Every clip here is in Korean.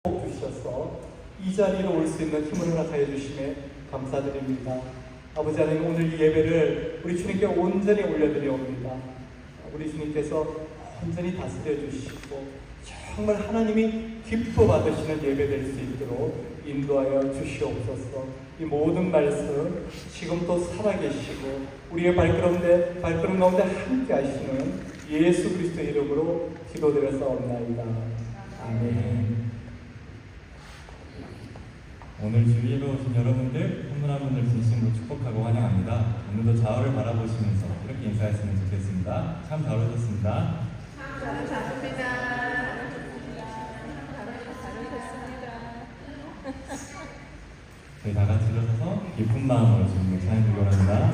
주셔서 이 자리로 올 수 있는 힘을 허락하여 주심에 감사드립니다. 아버지 하나님, 오늘 이 예배를 우리 주님께 온전히 올려드려옵니다. 우리 주님께서 온전히 다스려 주시고 정말 하나님이 기뻐 받으시는 예배 될 수 있도록 인도하여 주시옵소서. 이 모든 말씀 지금도 살아계시고 우리의 발걸음 가운데 함께 하시는 예수 그리스도의 이름으로 기도드렸사옵나이다. 아멘. 오늘 주위로 오신 여러분들 한 분 한 분을 진심으로 축복하고 환영합니다. 오늘도 좌우를 바라보시면서 이렇게 인사했으면 좋겠습니다. 참 잘 오셨습니다. 참 잘합니다. 저희 다 같이 일어서서 기쁜 마음으로 주님을 찬양드리고 합니다.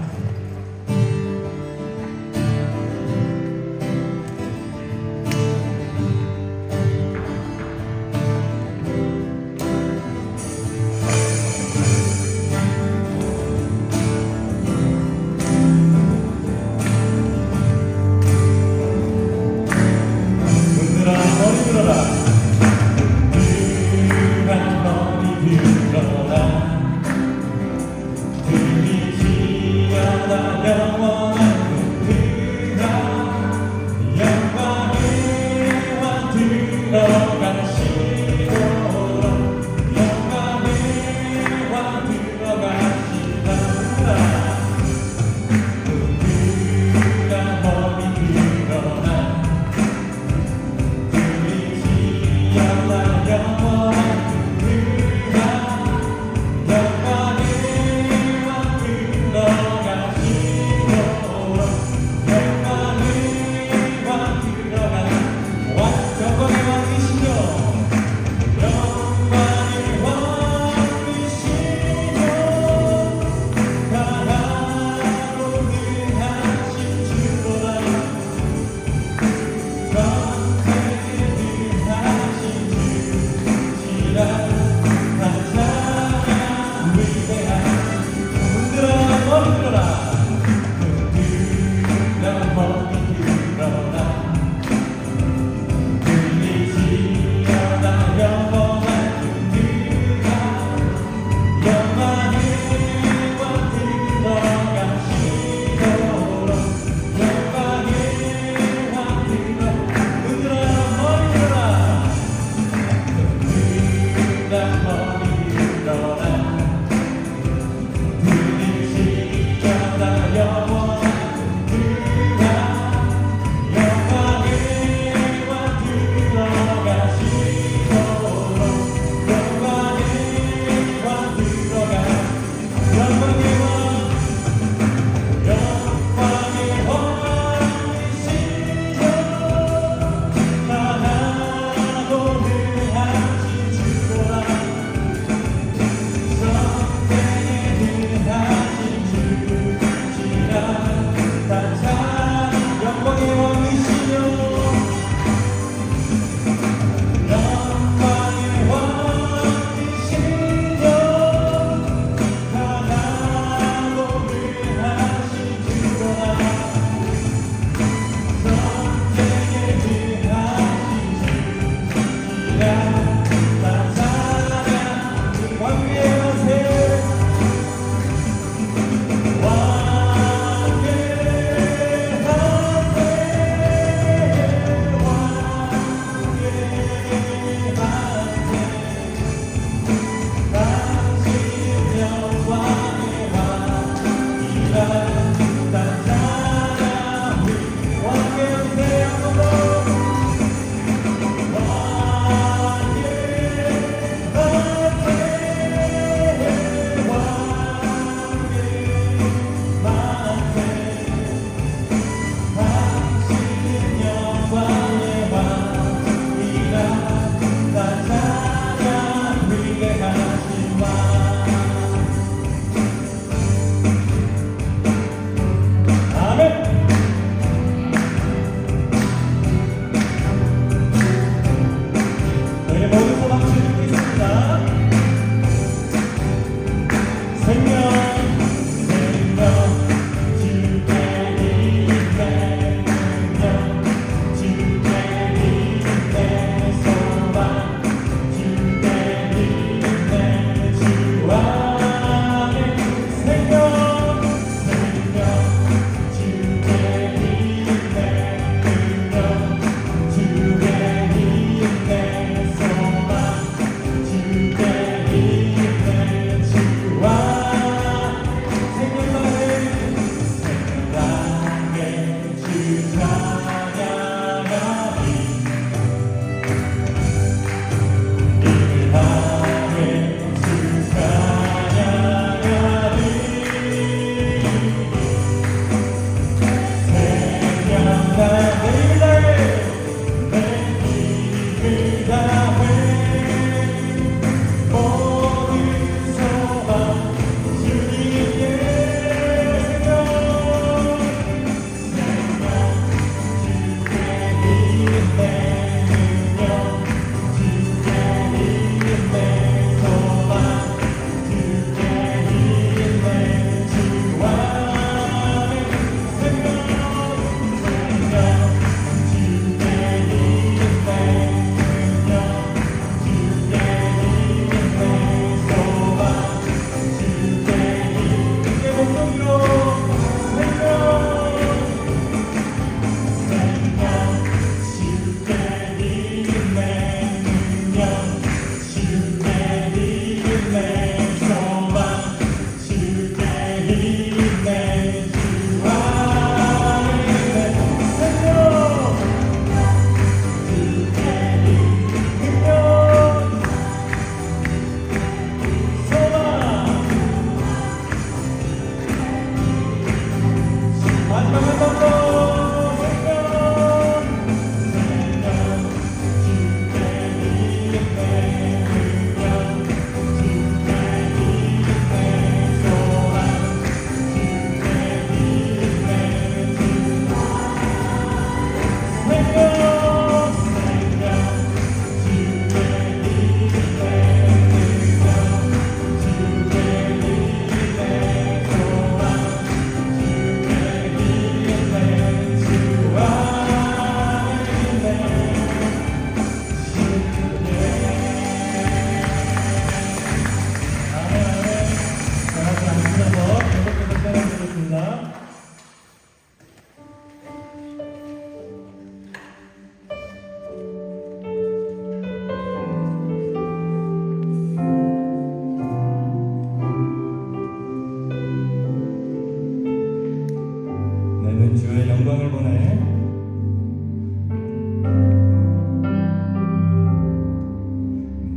나는 주의 영광을 보내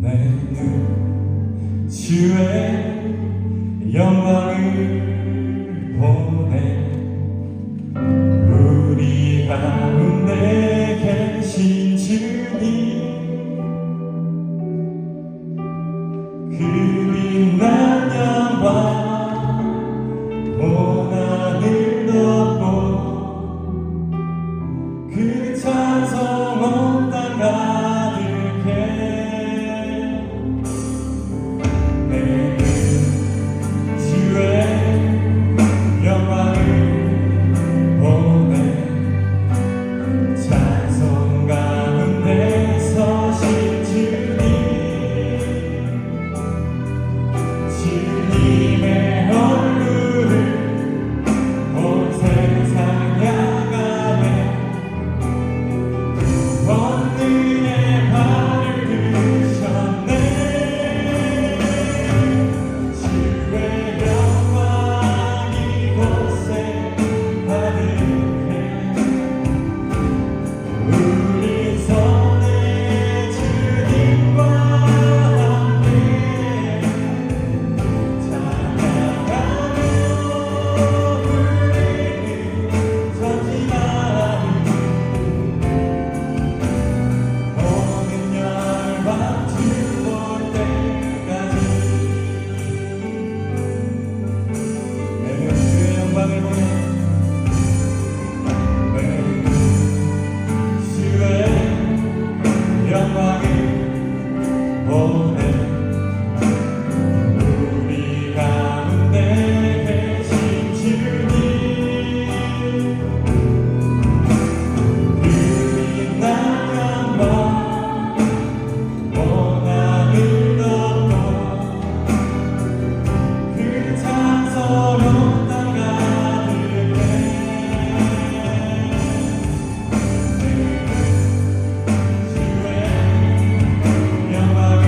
나는 주의 영광을 보내 우리 가운데 계신 주님 그 빛난 영광 온 하늘 덮고 그 찬송 온 땅 가득해 내는 주의 영광을 보내 찬송 가운데 서신 주님 주님의 얼굴을 온 세상 향하네 권능의 발을 드셨네 주의 영광 이곳에 가득해 우리 손에 주님과 함께 찬양하며 우리는 전진하리 모든 열방 주볼 때까지 내는 주의 영광을 보내 나는 주의 영광을 보내 우리 가운데 계신 주님 그 빛난 영광 온 하늘 덮고 그 찬송으로 땅 가득해 주의 영광을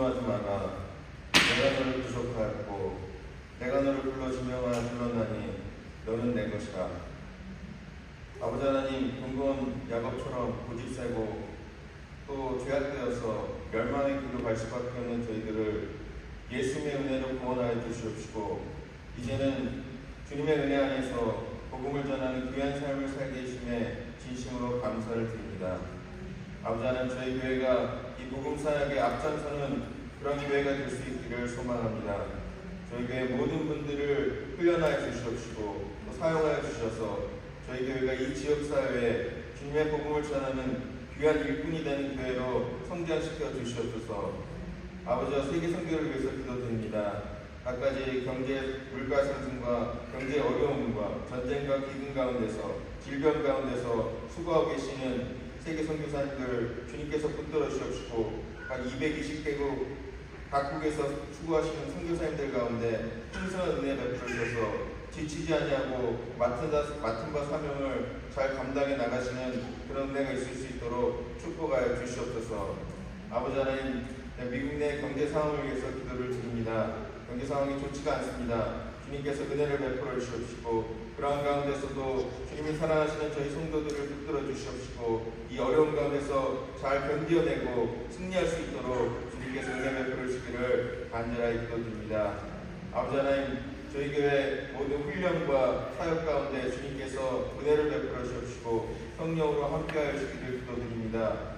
분노하지 마라. 내가 너를 구속하였고 내가 너를 불러 불러나니 너는 내 것이라. 아버지 하나님, 공고원 야곱처럼 고집세고 또 죄악되어서 멸망의 길로 갈 수밖에 없는 저희들을 예수님의 은혜로 구원하여 주시옵시고 이제는 주님의 은혜 안에서 복음을 전하는 귀한 삶을 살게 해주심에 진심으로 감사를 드립니다. 아버지 하나님, 저희 교회가 이 복음 사역에 앞장서는 그런 교회가 될 수 있기를 소망합니다. 저희 교회 모든 분들을 훈련하여 주시옵시고 또 사용하여 주셔서 저희 교회가 이 지역사회에 주님의 복음을 전하는 귀한 일꾼이 되는 교회로 성장시켜 주시옵소서. 아버지와 세계 선교를 위해서 기도드립니다. 각가지 경제 물가 상승과 경제 어려움과 전쟁과 기근 가운데서 질병 가운데서 수고하고 계시는 세계 선교사님들 주님께서 붙들어 주시옵시고 각 220개국 각국에서 수고하시는 선교사님들 가운데 풍성한 은혜 베풀어 주셔서 지치지 아니하고 맡은 바 사명을 잘 감당해 나가시는 그런 은혜가 있을 수 있도록 축복하여 주시옵소서. 아버지 하나님, 미국 내 경제 상황을 위해서 기도를 드립니다. 경제 상황이 좋지가 않습니다. 주님께서 은혜를 베풀어 주시옵시고 그러한 가운데서도 주님이 사랑하시는 저희 성도들을 붙들어 주시옵시고 이 어려운 가운데서 잘 견뎌내고 승리할 수 있도록 주님께서 은혜 베풀어 주시기를 간절하게 기도드립니다. 아버지 하나님, 저희 교회 모든 훈련과 사역 가운데 주님께서 은혜를 베풀어 주시옵시고 성령으로 함께하여 주시기를 기도드립니다.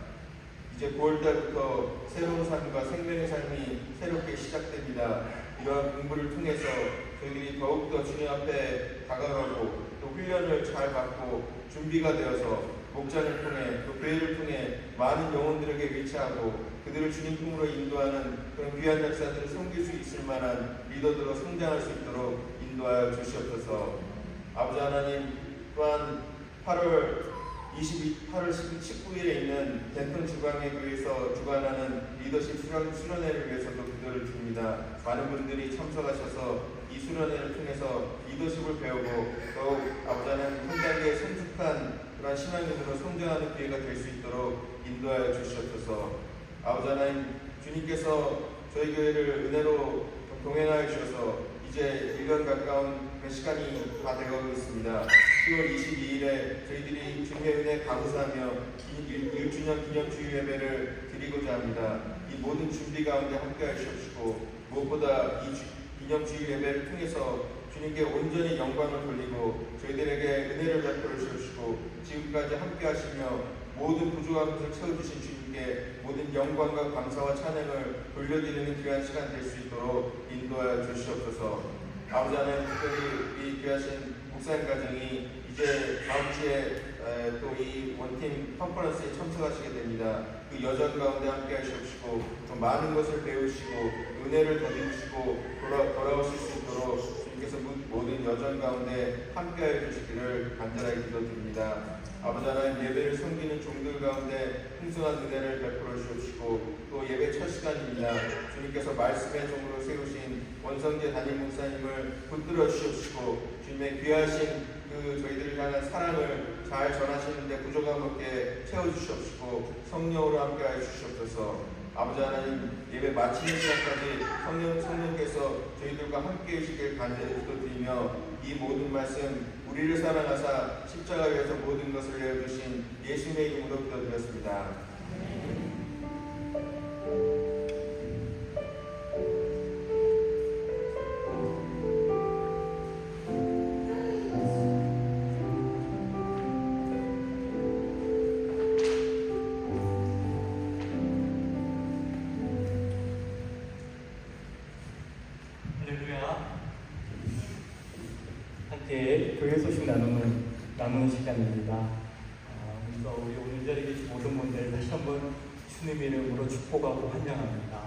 이제 9월달부터 새로운 삶과 생명의 삶이 새롭게 시작됩니다. 이러한 공부를 통해서 저희들이 더욱더 주님 앞에 다가가고 또 훈련을 잘 받고 준비가 되어서 목장을 통해 또 교회를 통해 많은 영혼들에게 위치하고 그들을 주님 품으로 인도하는 그런 귀한 역사들을 섬길 수 있을 만한 리더들로 성장할 수 있도록 인도하여 주시옵소서. 아버지 하나님, 또한 8월 19일에 있는 덴톤 주광회 교회에서 주관하는 리더십 수련회를 위해서도 기도를 드립니다. 많은 분들이 참석하셔서 이 수련회를 통해서 리더십을 배우고 더욱 아버지 하나님 현장에 성숙한 그런 신앙인으로 성장하는 기회가 될 수 있도록 인도하여 주시옵소서. 아버지 하나님, 주님께서 저희 교회를 은혜로 동행하여 주셔서 이제 1년 가까운 그 시간이 다 되어가고 있습니다. 10월 22일에 저희들이 주님의 은혜 감사하며 1주년 기념주일 예배를 드리고자 합니다. 이 모든 준비 가운데 함께해 주시옵시고 무엇보다 이 기념주일 예배를 통해서 주님께 온전히 영광을 돌리고 저희들에게 은혜를 베풀어 주시옵시고 지금까지 함께하시며 모든 부족한 것을 채워주신 주님께 모든 영광과 감사와 찬양을 돌려드리는 귀한 시간 될 수 있도록 인도하여 주시옵소서. 아버지 하나님, 특별히 이 귀하신 목사님 가정이 이제 다음 주에 또 이 원팀 컨퍼런스에 참석하시게 됩니다. 그 여정 가운데 함께 하시옵시고 또 많은 것을 배우시고 은혜를 더듬으시고 돌아오실 수 있도록 주님께서 모든 여정 가운데 함께 하여 주시기를 간절하게 기도드립니다. 아버지 하나님, 예배를 섬기는 종들 가운데 풍성한 은혜를 베풀어 주시옵시고 또 예배 첫 시간입니다. 주님께서 말씀의 종으로 세우신 원성재 담임 목사님을 붙들어 주시옵시고 주님의 귀하신 그 저희들을 향한 사랑을 잘 전하시는데 부족함 없게 채워주시옵시고 성령으로 함께하여 주시옵소서. 아버지 하나님, 예배 마치는 시간까지 성령께서 저희들과 함께해 주시길 간절히 기도드리며 이 모든 말씀 우리를 사랑하사 십자가 위에서 모든 것을 내어주신 예수님의 이름으로 기도드렸습니다. 함께 교회 소식 나누는 시간입니다. 그래서 우리 오늘 자리에 계신 모든 분들 다시 한번 주님의 이름으로 축복하고 환영합니다.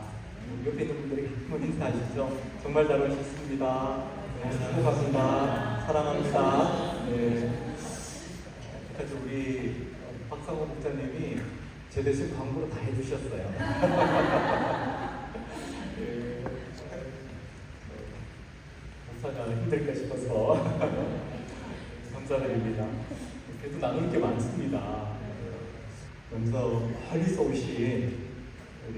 옆에 있는 분들에게 한번 인사하시죠. 정말 잘 오셨습니다. 네, 축복합니다. 사랑합니다. 네. 아주 우리 박상호 목사님이 제 대신 광고를 다 해주셨어요. 네. 목사가 힘들까 싶어서 감사드립니다. 그래도 나눌 게 많습니다. 먼저 멀리서 오신 우리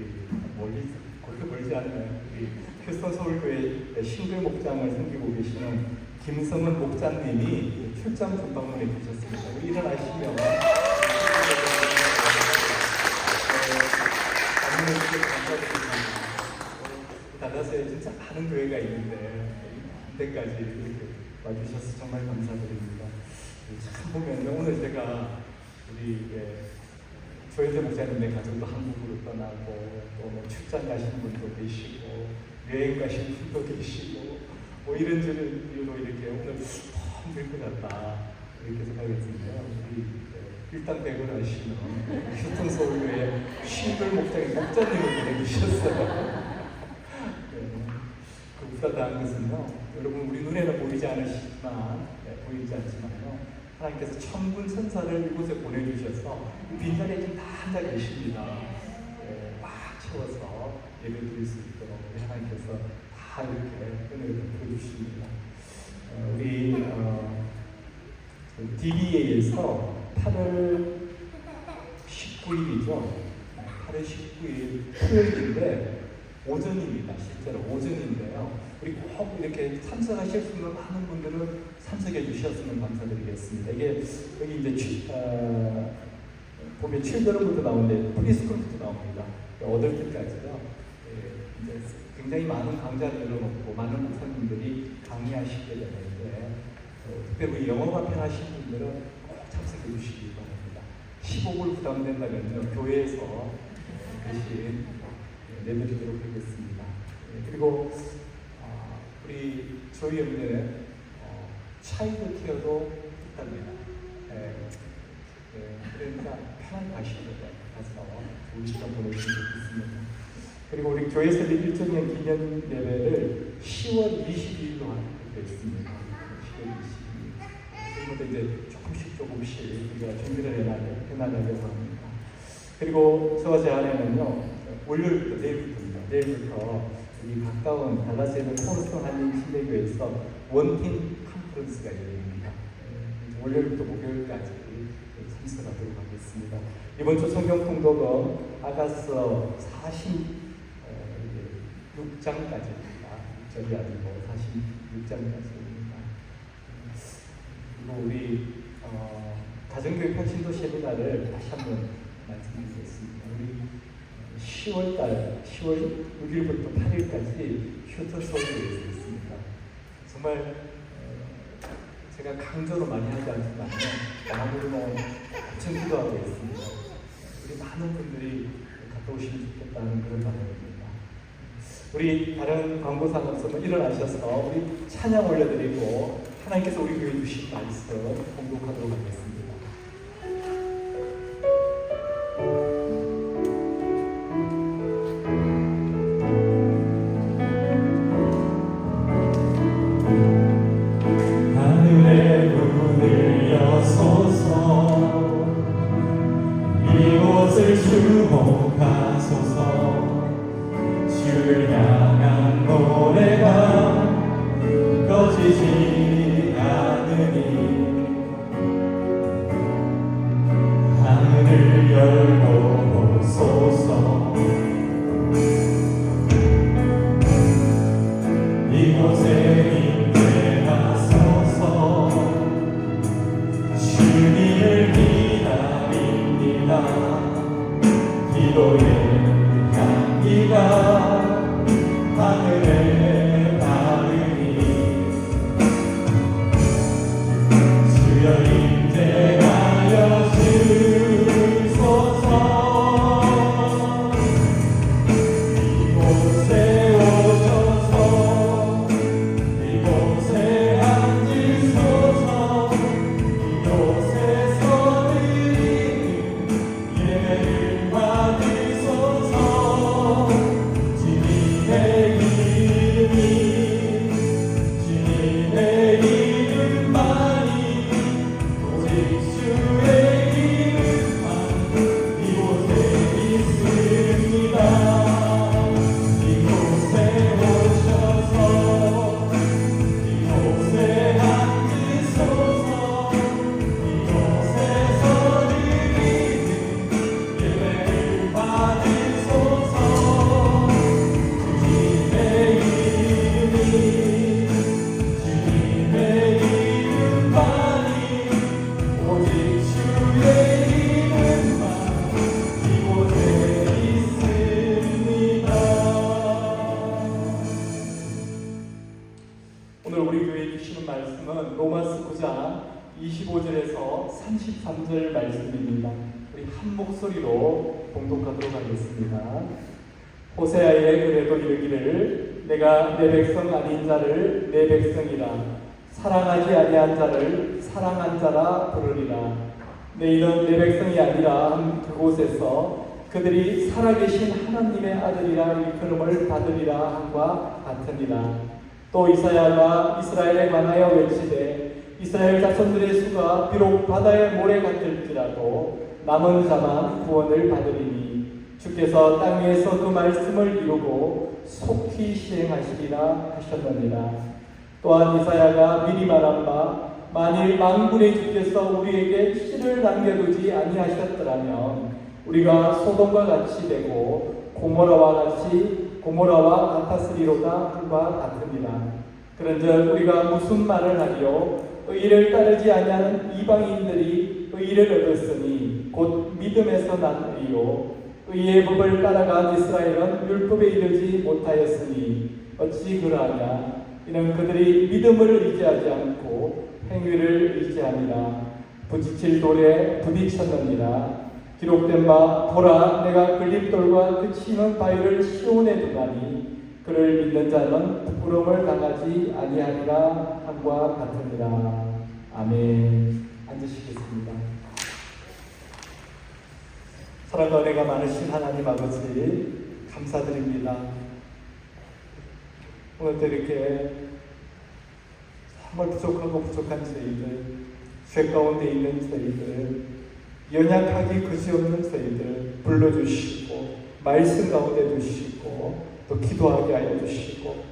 그렇게 멀지 않나요? 우리 휴스턴 서울교회 신글 목장을 섬기고 계시는 김성은 목장님이 출장 전방문해 주셨습니다. 우리 일어나시면 달라스에 진짜 많은 교회가 있는데 반대까지 이렇게 와주셔서 정말 감사드립니다. 참 보면 오늘 제가 우리 조현재 목사님의 가족도 한국으로 떠나고 또 뭐 출장 가시는 분도 계시고 여행 가시는 분도 계시고 뭐 이런저런 이유로 이렇게 오늘 힘들 것 같다 이렇게 생각했는데요. 우리 일당백을 하시는 휴스턴 서울교회 신글 목장의 목자님을 보내주셨어요. 그 우사다한 것은요, 여러분 우리 눈에는 보이지 않으시지만 보이지 않지만요, 하나님께서 천군 천사를 이곳에 보내주셔서 빈자리에 지금 다 앉아 계십니다. 꽉 채워서 예배 드릴 수 있도록 우리 하나님께서 다 이렇게 은혜를 베풀어주십니다. 우리 DBA에서 8월 19일이죠. 8월 19일 토요일인데 오전입니다. 실제로 오전인데요. 우리 꼭 이렇게 참석하실 수 있는 많은 분들은 참석해 주셨으면 감사드리겠습니다. 이게 여기 이제 보면 칠드런부터 나오는데 프리스쿨부터 나옵니다. 8개까지요. 이제 굉장히 많은 강좌를 열어놓고 많은 목사님들이 강의하시게 되는데 특별히 영어가 편하신 분들은 꼭 참석해 주시기 바랍니다. 15불 부담된다면요 교회에서 대신 내드리도록 하겠습니다. 그리고 우리 저희 연례 차이드 케어도 있답니다. 그러니까 편하게 가시는 거예요. 가서 좋은 시간 보내시면 좋겠습니다. 그리고 우리 교회에서 1주년 기념 예배를 10월 22일로 하기로 했습니다. 10월 22일. 그리고 이제 조금씩 우리가 준비를 해나가려고 합니다. 그리고 저와 제 아내는요, 월요일부터 내일부터 이 가까운 달라스에 있는 코너스톤 한인 침례교회에서 원팀 컨퍼런스가 열립니다. 월요일부터 목요일까지 참석하도록 하겠습니다. 이번 주 성경 통독은 아가서 46장까지입니다. 6절이 아니고 46장까지입니다. 그리고 우리 가정교육 혁신도 세미나를 다시 한번 말씀드리겠습니다. 우리 10월 6일부터 8일까지 휴터 서울교회에서 있습니다. 정말 제가 강조로 많이 하지 않지만 마음으로 엄청 기도하고 있습니다. 우리 많은 분들이 갔다 오시면 좋겠다는 그런 바람입니다. 우리 다른 광고상 없으면 일어나셔서 우리 찬양 올려드리고 하나님께서 우리 교회 주신 말씀 공독하도록 하겠습니다. 주를 향한 노래가 꺼지지 않으니 하늘을 열고 보소서. 이곳에 임재하소서. 주님을 기다립니다. 기도의 향기가 하늘에 닿으니 주여 임재하여 주소서. 이곳에 오셔서 이곳에 앉으소서. 이곳에서 드리는 예배를 받으소서. 오늘 우리 교회에 주시는 말씀은 로마서 9장 25절에서 33절 말씀입니다. 우리 한 목소리로 봉독하도록 하겠습니다. 호세아에 그래도 이르기를 내가 내 백성 아닌 자를 내 백성이라 사랑하지 아니한 자를 사랑한 자라 부르리라. 너희는 내 백성이 아니라 한 그곳에서 그들이 살아계신 하나님의 아들이라 일컬음을 받으리라 함과 같으니라. 또 이사야가 이스라엘에 관하여 외치되 이스라엘 자손들의 수가 비록 바다의 모래 같을지라도 남은 자만 구원을 받으리니 주께서 땅 위에서 그 말씀을 이루고 속히 시행하시리라 하셨느니라. 또한 이사야가 미리 말한 바 만일 만군의 주께서 우리에게 씨를 남겨두지 아니하셨더라면 우리가 소돔과 같이 되고 고모라와 같았으리로다 함과 같으니라. 그런즉 우리가 무슨 말을 하리요? 의를 따르지 아니하는 이방인들이 의를 얻었으니 곧 믿음에서 난 의요. 의의 법을 따라간 이스라엘은 율법에 이르지 못하였으니 어찌 그러하냐? 이는 그들이 믿음을 의지하지 않고 행위를 의지하니라. 부딪힐 돌에 부딪혔느니라. 기록된 바 보라 내가 끌림돌과 그치는 바위를 시온에 두나니 그를 믿는 자는 부끄러움을 당하지 아니하리라 함과 같으니라. 아멘. 앉으시겠습니다. 사랑과 은혜가 많으신 하나님 아버지 감사드립니다. 오늘도 이렇게 정말 부족한 저희들, 죄 가운데 있는 저희들, 연약하기 그지없는 저희들 불러주시고 말씀 가운데 두시고 또 기도하게 하여 주시고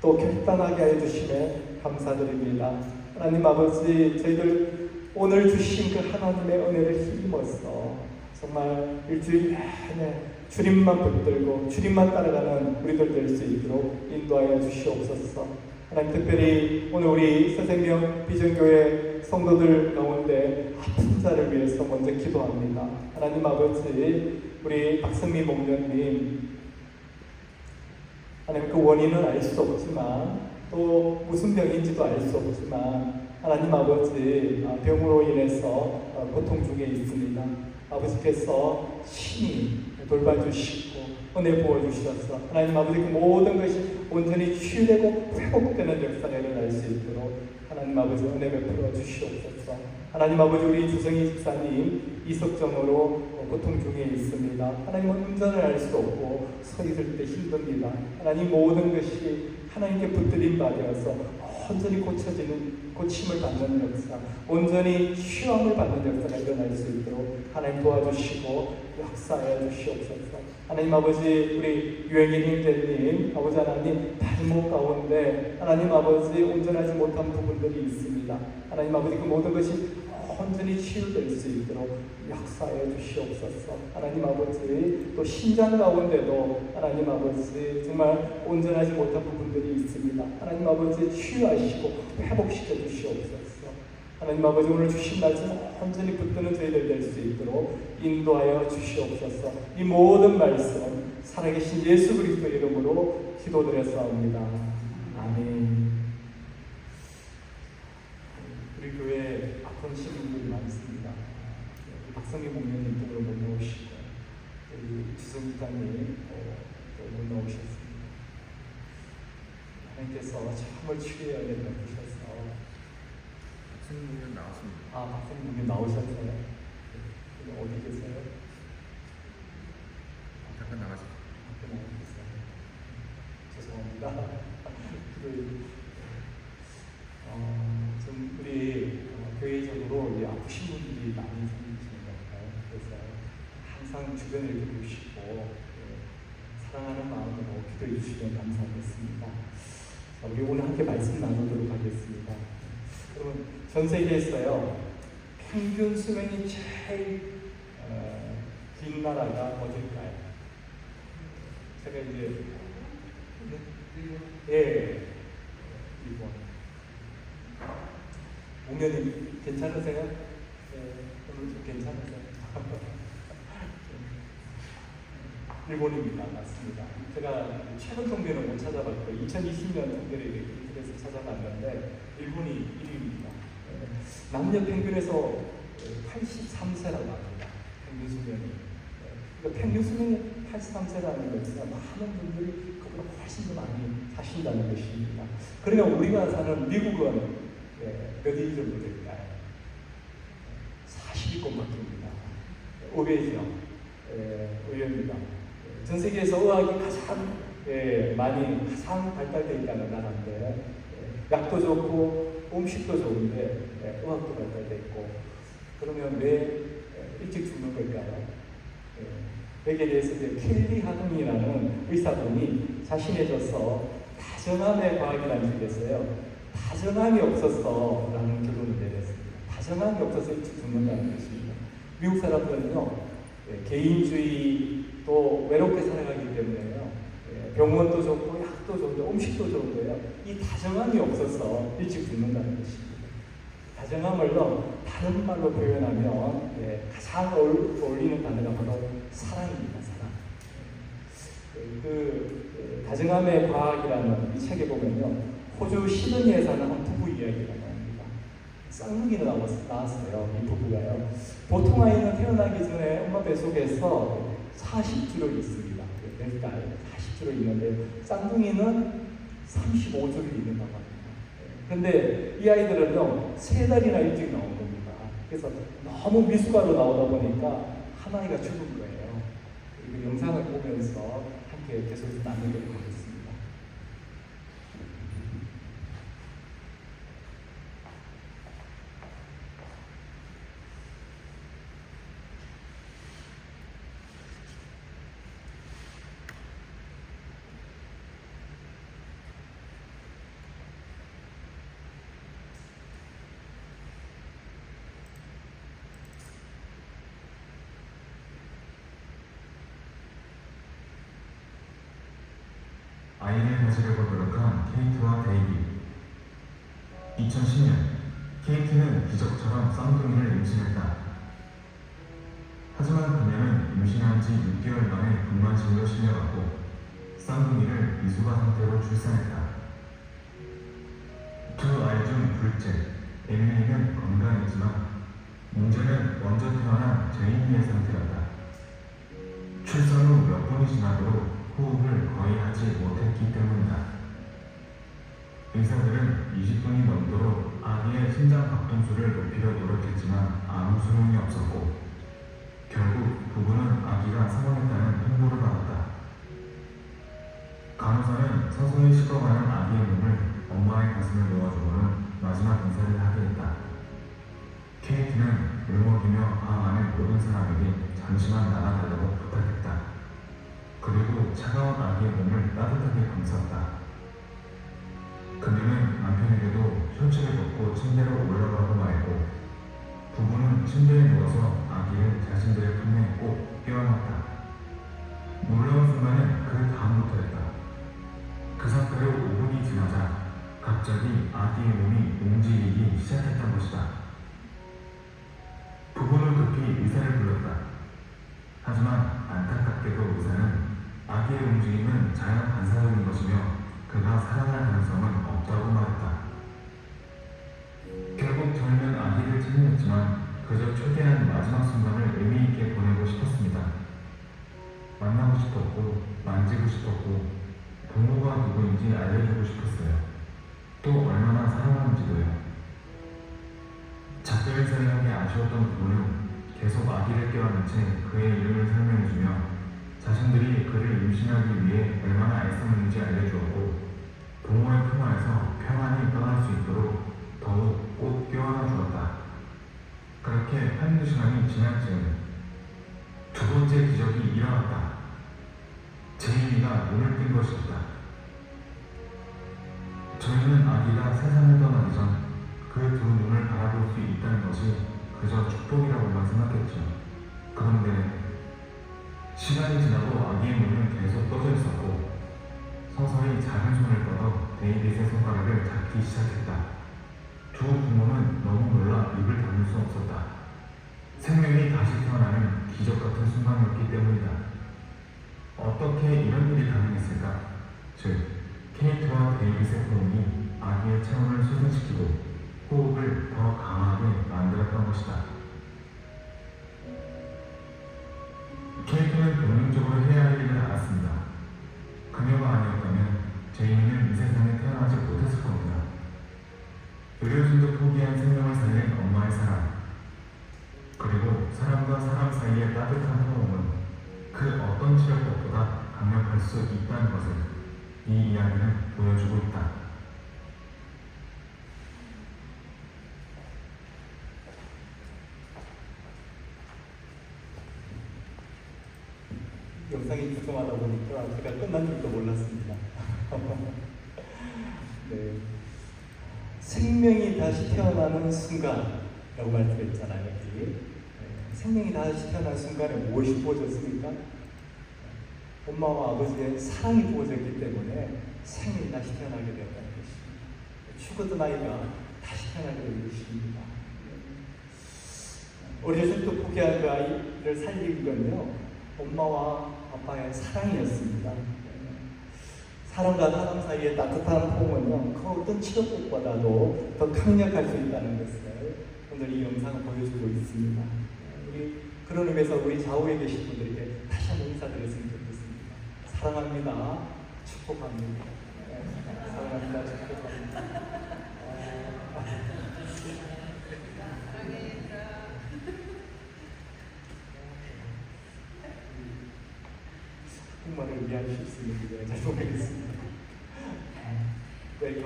또 결단하게 하여 주심에 감사드립니다. 하나님 아버지 저희들 오늘 주신 그 하나님의 은혜를 힘입어서 정말 일주일 내내 주님만 붙들고 주님만 따라가는 우리들 될 수 있도록 인도하여 주시옵소서. 하나님 특별히 오늘 우리 새생명 비전교회 성도들 가운데 아픈 자를 위해서 먼저 기도합니다. 하나님 아버지 우리 박성미 목련님 하나님 그 원인은 알 수 없지만 또 무슨 병인지도 알 수 없지만 하나님 아버지 병으로 인해서 고통 중에 있습니다. 아버지께서 신이 돌봐주시고 은혜 부어주셔서 하나님 아버지 그 모든 것이 온전히 치유되고 회복되는 역사가 일어날 수 있도록 하나님 아버지 은혜 베풀어 주시옵소서. 하나님 아버지 우리 주성희 집사님 이석정으로 고통 중에 있습니다. 하나님은 운전을 할 수 없고 서 있을 때 힘듭니다. 하나님 모든 것이 하나님께 붙들림 받아서 온전히 고침을 받는 역사, 온전히 치유함을 받는 역사가 일어날 수 있도록 하나님 도와주시고 역사하여 주시옵소서. 하나님 아버지 우리 유행인 형제님 아버지 하나님 발목 가운데 하나님 아버지 온전하지 못한 부분들이 있습니다. 하나님 아버지 그 모든 것이 온전히 치유될 수 있도록 역사하여 주시옵소서. 하나님 아버지 또 신장 가운데도 하나님 아버지 정말 온전하지 못한 부분들이 있습니다. 하나님 아버지 치유하시고 회복시켜 주시옵소서. 하나님 아버지 오늘 주신 말씀 온전히 붙드는 저희들 될 수 있도록 인도하여 주시옵소서. 이 모든 말씀 살아계신 예수 그리스도 이름으로 기도드렸사옵니다. 아멘. 우리 교회 아픈 시민들이 많습니다. 박성희 목련님 쪽으로 못 나오시고 우리 주성기자님 못 나오셨습니다. 하나님께서 참을 치유해야 된다고 하셔서 박성희 목련 나왔습니다. 박성희 목련 나오셨어요? 어디 계세요? 잠깐 나가셨어요. 밖에 나와 계세요. 죄송합니다. 좀 우리 교회적으로 아프신 분들이 많이 생기시는 것 같아요. 그래서 항상 주변을 이렇게 보시고 사랑하는 마음으로 기도해 주시면 감사하겠습니다. 자, 우리 오늘 함께 말씀 나누도록 하겠습니다. 여러분 전 세계에서요 평균 수명이 제일 긴 나라가 어딜까요? 제가 이제 일본. 목련님 괜찮으세요? 오늘 좀 괜찮으세요? 일본입니다. 맞습니다. 제가 최근 통계는 못 찾아봤고요. 2020년 통계를 이렇게 인터넷에서 찾아봤는데 일본이 1위입니다. 남녀 평균에서 83세라고 합니다. 평균 수명이. 그러니까 평균 수명이 83세라는 것은 많은 분들이 그보다 훨씬 더 많이 사신다는 것입니다. 그러면 우리가 사는 미국은 몇 위 정도 될까요? 40위권밖에입니다. 5배이죠. 의외입니다. 전 세계에서 의학이 가장 많이 가장 발달되어 있다는 나라인데 약도 좋고 음식도 좋은데 의학도 발달되어 있고 그러면 왜 일찍 죽는 걸까요? 여기에 대해서 이제 켈리 하동이라는 의사분이 자신해져서 다정함의 과학이라는 책이 있어요. 다정함이 없어서 라는 결론을 내렸습니다. 다정함이 없어서 일찍 죽는다는 것입니다. 미국 사람들은요, 개인주의 또 외롭게 살아가기 때문에요. 병원도 좋고 약도 좋은데 음식도 좋은데요. 이 다정함이 없어서 일찍 죽는다는 것입니다. 다정함을 다른 말로 표현하면 가장 어울리는 단어가 바로 사랑입니다. 사랑. 다정함의 과학이라는 이 책에 보면요. 호주 시드니에 사는 한 부부 이야기가 나옵니다. 쌍둥이가 나왔어요. 이 부부가요. 보통 아이는 태어나기 전에 엄마 뱃속에서 40주를 있습니다. 그러니까 40주를 있는데 쌍둥이는 35주를 있는다고 합니다. 그런데 이 아이들은요 3달이나 일찍 나온 겁니다. 그래서 너무 미숙아로 나오다 보니까 한 아이가 죽은 거예요. 이 영상을 보면서 함께 계속해서 나누도록 하겠습니다. 아이를 가지려고 노력한 케이트와 데이비. 2010년, 케이트는 기적처럼 쌍둥이를 임신했다. 하지만 그녀는 임신한 지 6개월 만에 분만실로 실려갔고 쌍둥이를 미숙아 상태로 출산했다. 두 아이 중 둘째, 에밀리는 건강했지만 문제는 먼저 태어난 제이미의 상태였다. 출산 후 몇 분이 지나도록 호흡을 거의 하지 못했기 때문이다. 의사들은 20분이 넘도록 아기의 심장 박동수를 높이려 노력했지만 아무 소용이 없었고 결국 부부는 아기가 사망했다는 통보를 받았다. 간호사는 서서히 식어가는 아기의 몸을 엄마의 가슴에 놓아주고는 마지막 인사를 하게 했다. 케이트는 울먹이며 방 안의 모든 사람에게 잠시만 나가달라고 부탁했다. 그리고 차가운 아기의 몸을 따뜻하게 감쌌다. 그녀는 남편에게도 셔츠를 벗고 침대로 올라가고 말고 부부는 침대에 누워서 아기를 자신들의 품에 꼭 껴안았다. 놀라운 순간은 그 다음부터였다. 그 상태로 5분이 지나자 갑자기 아기의 몸이 움직이기 시작했던 것이다. 부부는 급히 의사를 불렀다. 하지만 안타깝게도 의사는 아기의 움직임은 자연 반사적인 것이며 그가 살아날 가능성은 없다고 말했다. 결국 저희는 아기를 찾아냈지만 그저 최대한 마지막 순간을 의미 있게 보내고 싶었습니다. 만나고 싶었고 만지고 싶었고 부모가 누구인지 알려주고 싶었어요. 또 얼마나 사랑하는지도요. 작별 인사를 하기 아쉬웠던 부부는 계속 아기를 껴안은 채 그의 이름을 설명해주며 자신들이 그를 임신하기 위해 얼마나 애썼는지 알려주었고 부모의 품 안에서 평안히 떠날 수 있도록 더욱 꼭 껴안아 주었다. 그렇게 한두 시간이 지난 즈음 두 번째 기적이 일어났다. 제이미가 눈을 뜬 것이었다. 저희는 아기가 세상을 떠나기 전 그 두 눈을 바라볼 수 있다는 것이 그저 축복이라고만 생각했죠. 그런데 시간이 지나도 아기의 눈은 계속 떠져 있었고 서서히 작은 손을 뻗어 데이빗의 손가락을 잡기 시작했다. 두 부모는 너무 놀라 입을 다물 수 없었다. 생명이 다시 태어나는 기적 같은 순간이었기 때문이다. 어떻게 이런 일이 가능했을까? 즉, 케이트와 데이빗의 호흡이 아기의 체온을 소진시키고 호흡을 더 강하게 만들었던 것이다. 케이트는 본능적으로 해야 할 일을 알았습니다. 그녀가 아니었다면 제이미는 이 세상에 태어나지 못했을 겁니다. 의료진도 포기한 생명을 살린 엄마의 사랑, 그리고 사람과 사람 사이의 따뜻한 호흡은 그 어떤 치료법보다 강력할 수 있다는 것을 이 이야기는 보여주고 있다. 영상이 구성하다 보니까 제가 끝난 줄도 몰랐습니다. 네. 생명이 다시 태어나는 순간이라고 말씀드렸잖아요. 여기. 네. 생명이 다시 태어나는 순간에 무엇이 부어졌습니까? 엄마와 아버지의 사랑이 부어졌기 때문에 생명이 다시 태어나게 되었다는 것입니다. 죽었던 아이가 다시 태어나게 된 것입니다. 어렸을 때 포기한 그 아이를 살린 건요, 엄마와 아빠의 사랑이었습니다. 사람과 사람 사이의 따뜻한 포옹은요, 그 어떤 치료법보다도 더 강력할 수 있다는 것을 오늘 이 영상을 보여주고 있습니다. 우리 그런 의미에서 우리 좌우에 계신 분들에게 다시 한번 인사드렸으면 좋겠습니다. 사랑합니다. 축복합니다. 사랑합니다. 축복합니다. 한국말을 이해하실 수 있는지 잘 모르겠습니다. 웰컴.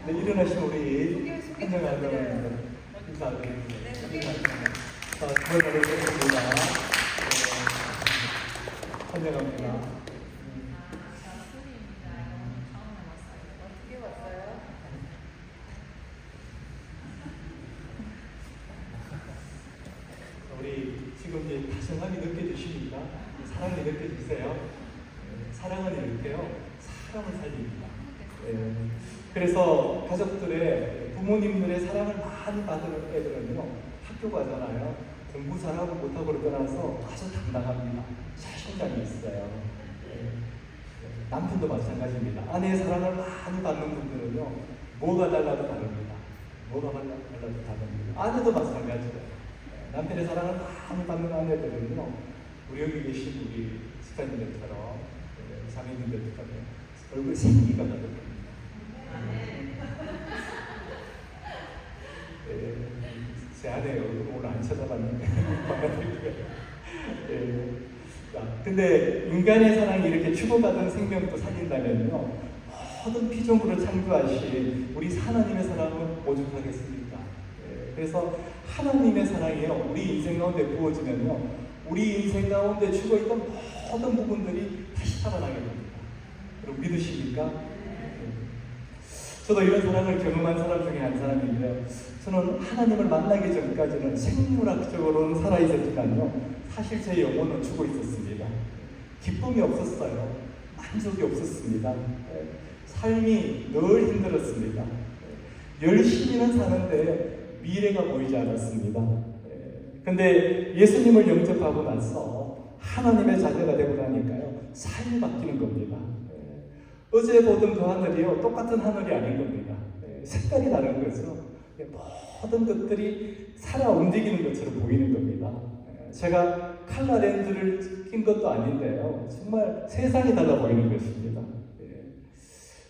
네, 일어나신 우리 환영하는 인사드립니다. 자, 정말 잘했습니다. 환영합니다. 어떻게 왔어요? 우리 지금 이제 다정함이 느껴지십니까? 사랑이 느껴지세요? 사랑은 이렇게요, 사람을 살립니다. 그래서 가족들의 부모님들의 사랑을 많이 받은 애들은요, 학교 가잖아요. 공부 잘하고 못하고를 떠나서 아주 당당합니다. 자신감이 있어요. 남편도 마찬가지입니다. 아내의 사랑을 많이 받는 분들은요, 뭐가 달라도 다릅니다. 뭐가 달라도 다릅니다. 아내도 마찬가지예요. 남편의 사랑을 많이 받는 아내들은요, 우리 여기 계신 우리 집사님들처럼, 자매님들처럼 얼굴 생기가 나거든요. 제 아내 얼굴 오늘 안 쳐다봤는데 근데 인간의 사랑이 이렇게 주고받은 생명도 살린다면요, 모든 피조물을 창조하신 우리 하나님의 사랑은 오죽하겠습니까? 그래서 하나님의 사랑이요, 우리 인생 가운데 부어지면요, 우리 인생 가운데 죽어있던 모든 부분들이 다시 살아나게 됩니다. 여러분 믿으십니까? 저도 이런 사랑을 경험한 사람 중에 한 사람인데요, 저는 하나님을 만나기 전까지는 생물학적으로는 살아있었지만요, 사실 제 영혼은 죽어 있었습니다. 기쁨이 없었어요. 만족이 없었습니다. 삶이 늘 힘들었습니다. 열심히는 사는데 미래가 보이지 않았습니다. 근데 예수님을 영접하고 나서 하나님의 자녀가 되고 나니까요, 삶이 바뀌는 겁니다. 어제 보던 그 하늘이요, 똑같은 하늘이 아닌 겁니다. 색깔이 다른 거죠. 모든 것들이 살아 움직이는 것처럼 보이는 겁니다. 제가 칼라 렌즈를 낀 것도 아닌데요, 정말 세상이 달라 보이는 것입니다.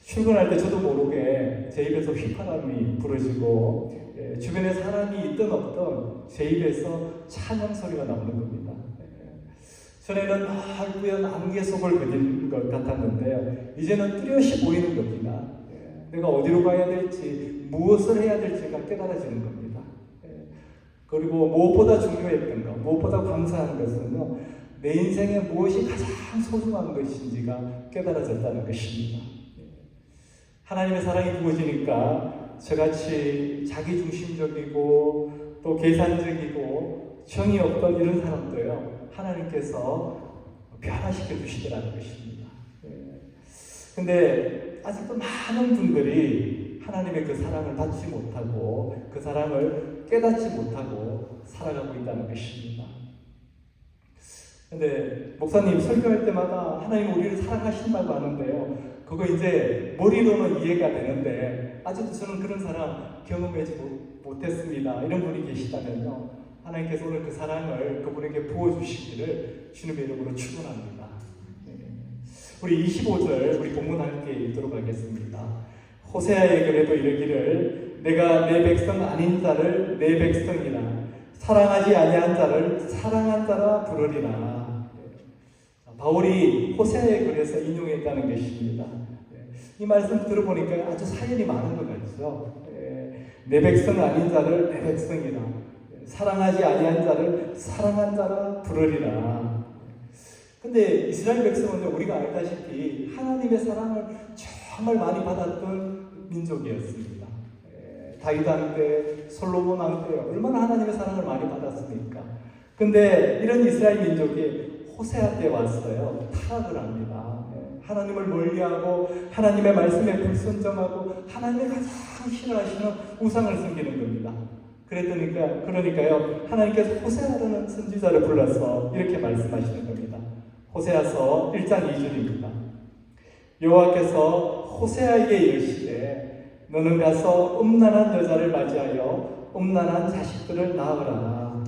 출근할 때 저도 모르게 제 입에서 휘파람이 불어지고, 주변에 사람이 있든 없든 제 입에서 찬양 소리가 나오는 겁니다. 전에는 하얀 안개 속을 그린 것 같았는데요, 이제는 뚜렷이 보이는 겁니다. 내가 어디로 가야 될지, 무엇을 해야 될지가 깨달아지는 겁니다. 그리고 무엇보다 중요했던 것, 무엇보다 감사한 것은요, 내 인생에 무엇이 가장 소중한 것인지가 깨달아졌다는 것입니다. 하나님의 사랑이 부어지니까 저같이 자기중심적이고 또 계산적이고 정이 없던 이런 사람도요, 하나님께서 변화시켜 주시더라는 것입니다. 근데 아직도 많은 분들이 하나님의 그 사랑을 받지 못하고 그 사랑을 깨닫지 못하고 살아가고 있다는 것입니다. 근데 목사님 설교할 때마다 하나님 우리를 사랑하신다고 하는데요. 그거 이제 머리로는 이해가 되는데 아직도 저는 그런 사랑 경험하지 못했습니다. 이런 분이 계시다면요. 하나님께서 오늘 그 사랑을 그분에게 부어주시기를 주님의 이름으로 축원합니다. 우리 25절 우리 본문 함께 읽도록 하겠습니다. 호세아의 글에도 이르기를 내가 내 백성 아닌 자를 내 백성이라 사랑하지 아니한 자를 사랑한 자라 부르리라. 바울이 호세아의 글에서 인용했다는 것입니다. 이 말씀 들어보니까 아주 사연이 많은 것 같죠. 내 백성 아닌 자를 내 백성이라 사랑하지 아니한 자를 사랑한 자라 부르리라. 근데 이스라엘 백성은 우리가 알다시피 하나님의 사랑을 정말 많이 받았던 민족이었습니다. 다윗 왕 때, 솔로몬 왕 때 얼마나 하나님의 사랑을 많이 받았습니까? 근데 이런 이스라엘 민족이 호세아 때 왔어요. 타락을 합니다. 하나님을 멀리하고 하나님의 말씀에 불순종하고 하나님의 가장 싫어하시는 우상을 섬기는 겁니다. 그러니까요. 하나님께서 호세아라는 선지자를 불러서 이렇게 말씀하시는 겁니다. 호세아서 1장 2절입니다. 여호와께서 호세아에게 이르시되 너는 가서 음란한 여자를 맞이하여 음란한 자식들을 낳으라.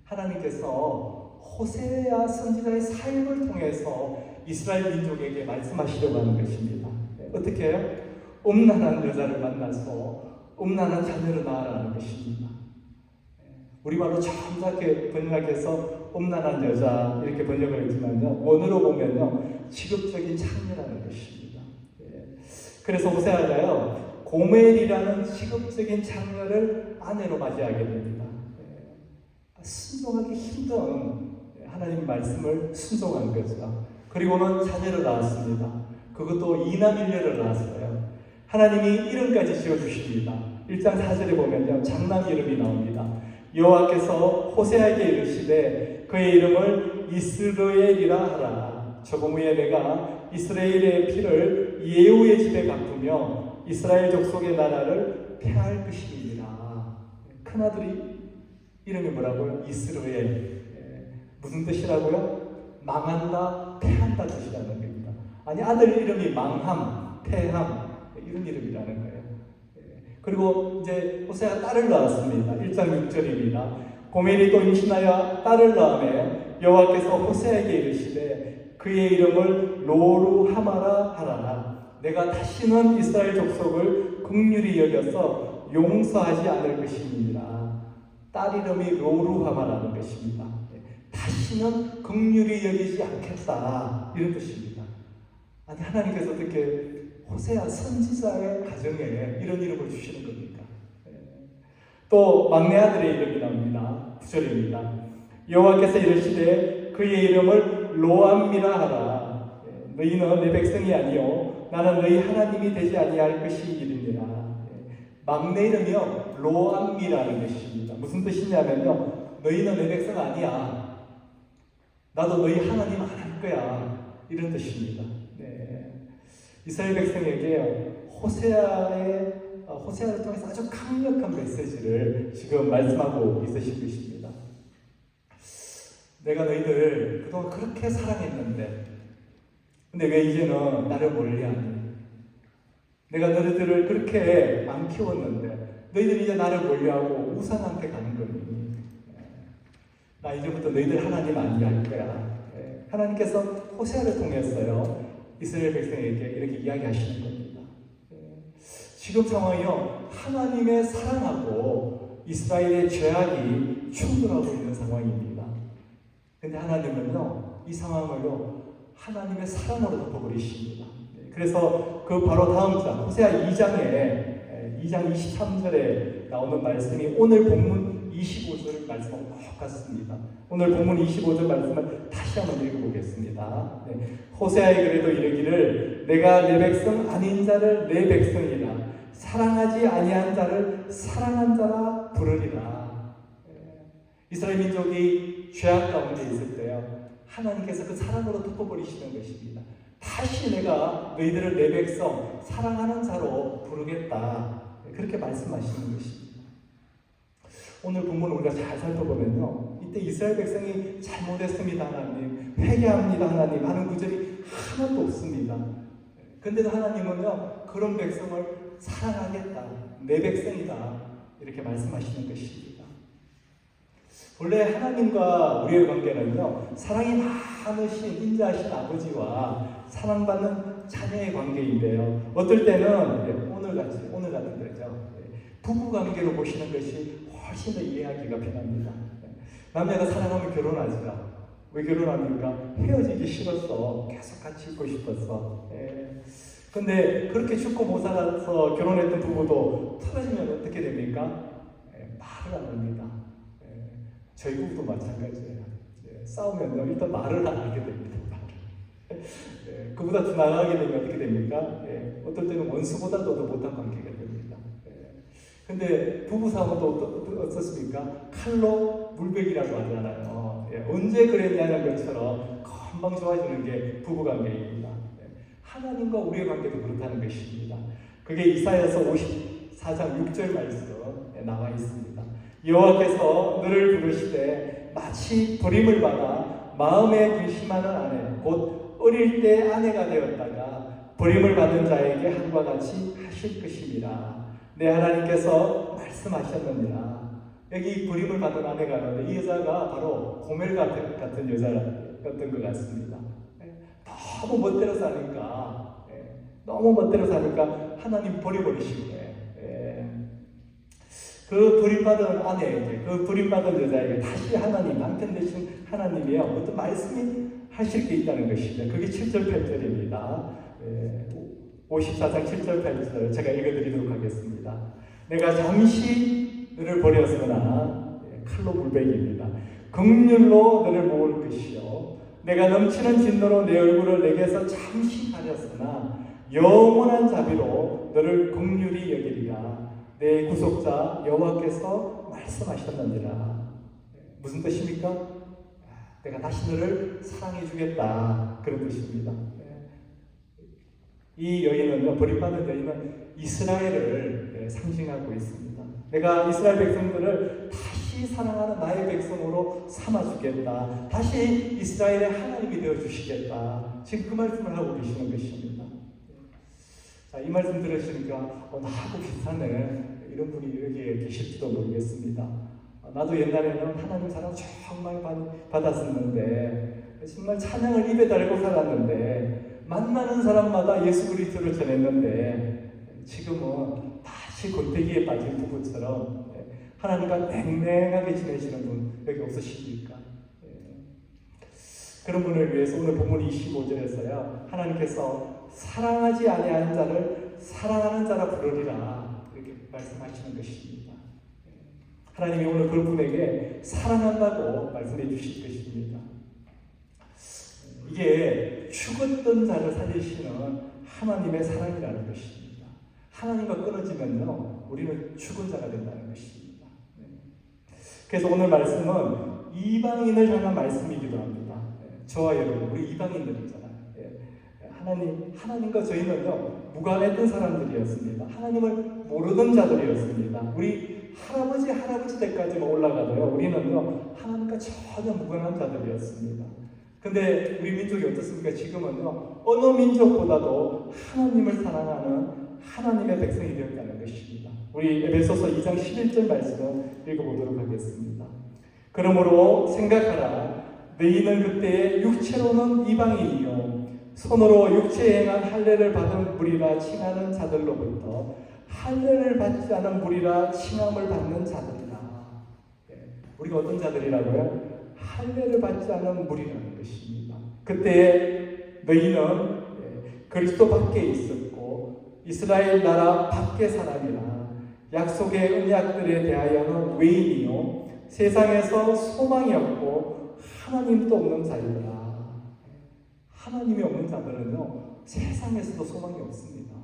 하나님께서 호세아 선지자의 사역을 통해서 이스라엘 민족에게 말씀하시려고 하는 것입니다. 어떻게 해요? 음란한 여자를 만나서 음란한 자녀를 낳으라는 것입니다. 우리말로 참작게 번역해서 음란한 여자 이렇게 번역을 했지만요. 원어로 보면요. 직업적인 창녀라는 것입니다. 그래서 호세아가요. 고멜이라는 직업적인 창녀를 아내로 맞이하게 됩니다. 순종하기 힘든 하나님 말씀을 순종한 거죠. 그리고는 자녀를 낳았습니다. 그것도 이남일녀를 낳았어요. 하나님이 이름까지 지어주십니다. 1장 4절에 보면요. 장남 이름이 나옵니다. 여호와께서 호세아에게 이르시되 그의 이름을 이스라엘이라 하라. 저금 후에 내가 이스라엘의 피를 예후의 집에 갚으며 이스라엘 족속의 나라를 폐할 것이니라. 큰아들이 이름이 뭐라고요? 이스라엘. 무슨 뜻이라고요? 망한다, 패한다 뜻이라는 겁니다. 아니 아들 이름이 망함, 패함 이런 이름이라는 거예요. 그리고 이제 호세아가 딸을 낳았습니다. 1장 6절입니다. 고멜이 또 임신하여 딸을 낳으며 여호와께서 호세아에게 이르시되 그의 이름을 로루하마라 하라. 내가 다시는 이스라엘 족속을 긍휼히 여겨서 용서하지 않을 것이니라. 딸 이름이 로루하마라는 것입니다. 다시는 긍휼히 여기지 않겠다 이런 뜻입니다. 아니 하나님께서 어떻게 호세아 선지자의 가정에 이런 이름을 주시는 겁니까? 또 막내 아들의 이름이 나옵니다. 9절입니다. 여호와께서 이르시되 그의 이름을 로암미라 하라. 너희는 내 백성이 아니요 나는 너희 하나님이 되지 아니할 것이니라. 막내 이름이요 로암미라는 것입니다. 무슨 뜻이냐면요 너희는 내 백성 아니야. 나도 너희 하나님 안 할 거야. 이런 뜻입니다. 이스라엘 백성에게 호세아를 통해서 아주 강력한 메시지를 지금 말씀하고 있으신 것입니다. 내가 너희들 그동안 그렇게 사랑했는데 근데 왜 이제는 나를 멀리하니? 내가 너희들을 그렇게 안 키웠는데 너희들이 이제 나를 멀리하고 우상한테 가는 거니? 나 이제부터 너희들 하나님 아니할 거야. 하나님께서 호세아를 통해서요 이스라엘 백성에게 이렇게 이야기하시는 겁니다. 지금 상황이요 하나님의 사랑하고 이스라엘의 죄악이 충돌하고 있는 상황입니다. 근데 하나님은요 이 상황을요 하나님의 사랑으로 덮어버리십니다. 그래서 그 바로 다음 장 호세아 2장 23절에 나오는 말씀이 오늘 본문 25절 말씀하고 똑같습니다. 오늘 본문 25절 말씀을 다시 한번 읽어보겠습니다. 호세아의 글에도 이르기를 내가 내 백성 아닌 자를 내 백성이라 사랑하지 아니한 자를 사랑한 자라 부르리라. 이스라엘 민족이 죄악 가운데 있을 때요 하나님께서 그 사랑으로 덮어버리시는 것입니다. 다시 내가 너희들을 내 백성 사랑하는 자로 부르겠다. 그렇게 말씀하시는 것입니다. 오늘 본문을 우리가 잘 살펴보면요, 이때 이스라엘 백성이 잘못했습니다 하나님, 회개합니다 하나님 하는 구절이 하나도 없습니다. 근데도 하나님은요, 그런 백성을 사랑하겠다, 내 백성이다, 이렇게 말씀하시는 것입니다. 원래 하나님과 우리의 관계는요, 사랑이 많으신 인자하신 아버지와 사랑받는 자녀의 관계인데요, 어떨 때는 오늘 같은 거죠, 부부 관계로 보시는 것이 훨씬 더 이해하기가 편합니다. 남녀가 사랑하면 결혼하죠. 왜 결혼합니까? 헤어지기 싫었어. 계속 같이 있고 싶었어. 근데 그렇게 죽고 못 살아서 결혼했던 부부도 틀어지면 어떻게 됩니까? 말을 안 합니다. 저희 부부도 마찬가지예요. 싸우면 일단 말을 안 하게 됩니다. 그보다 더 나아가게 되면 어떻게 됩니까? 어떨 때는 원수보다도 더 못한 관계가 됩니다. 근데 부부 싸움은 또 어떻습니까? 칼로 물베기라고 하잖아요. 언제 그랬냐는 것처럼 금방 좋아지는 게 부부 관계입니다. 하나님과 우리의 관계도 그렇다는 것입니다. 그게 이사야서 54장 6절 말씀에 나와 있습니다. 여호와께서 너를 부르시되 마치 버림을 받아 마음에 근심하는 아내, 곧 어릴 때 아내가 되었다가 버림을 받은 자에게 한과 같이 하실 것입니다. 내 하나님께서 말씀하셨느니라. 여기 버림을 받은 아내가 있는데 이 여자가 바로 고멜 같은 여자였던 것 같습니다. 너무 멋대로 사니까, 하나님 버려버리신 거예요. 그 버림받은 아내에게, 그 버림받은 여자에게 다시 하나님, 남편 대신 하나님이요, 어떤 말씀이 하실 게 있다는 것입니다. 그게 7절 8절입니다. 54장 7절 8절 제가 읽어드리도록 하겠습니다. 내가 잠시 너를 버렸으나, 칼로 물베기입니다. 긍휼로 너를 모을 것이요, 내가 넘치는 진노로 내 얼굴을 내게서 잠시 가렸으나 영원한 자비로 너를 긍휼히 여기리라. 내 구속자 여호와께서 말씀하셨느니라. 무슨 뜻입니까? 내가 다시 너를 사랑해 주겠다, 그런 뜻입니다. 이 여인은요, 버림받은 여인은 이스라엘을 상징하고 있습니다. 내가 이스라엘 백성들을 다시 사랑하는 나의 백성으로 삼아주겠다, 다시 이스라엘의 하나님이 되어주시겠다, 지금 그 말씀을 하고 계시는 것입니다. 자, 이 말씀 들으시니까 나하고 비슷하네, 이런 분이 여기에 계실지도 모르겠습니다. 나도 옛날에는 하나님 사랑 정말 많이 받았었는데, 정말 찬양을 입에 달고 살았는데, 만나는 사람마다 예수 그리스도를 전했는데, 지금은 다시 권태기에 빠진 부부처럼 하나님과 냉랭하게 지내시는 분 여기 없으십니까? 그런 분을 위해서 오늘 본문 25절에서요, 하나님께서 사랑하지 아니하는 자를 사랑하는 자라 부르리라, 이렇게 말씀하시는 것입니다. 하나님이 오늘 그분에게 사랑한다고 말씀해 주실 것입니다. 이게 죽었던 자를 살리시는 하나님의 사랑이라는 것입니다. 하나님과 끊어지면요, 우리는 죽은 자가 된다는 것입니다. 그래서 오늘 말씀은 이방인을 향한 말씀이기도 합니다. 저와 여러분, 우리 이방인들이잖아요. 하나님과 저희는요, 무관했던 사람들이었습니다. 하나님을 모르던 자들이었습니다. 우리 할아버지 때까지만 올라가도요, 우리는요, 하나님과 전혀 무관한 자들이었습니다. 근데 우리 민족이 어떻습니까? 지금은요, 어느 민족보다도 하나님을 사랑하는 하나님의 백성이 되었다는 것입니다. 우리 에베소서 2장 11절 말씀 읽어보도록 하겠습니다. 그러므로 생각하라. 너희는 그때 육체로는 이방인이요 손으로 육체에 행한 할례를 받은 무리라 칭하는 자들로부터 할례를 받지 않은 무리라 칭함을 받는 자들이라. 우리가 어떤 자들이라고요? 할례를 받지 않은 무리라는 것입니다. 그때 너희는 그리스도 밖에 있었고 이스라엘 나라 밖의 사람이라 약속의 언약들에 대하여는 외인이요 세상에서 소망이 없고 하나님도 없는 자이라. 하나님이 없는 자들은요 세상에서도 소망이 없습니다.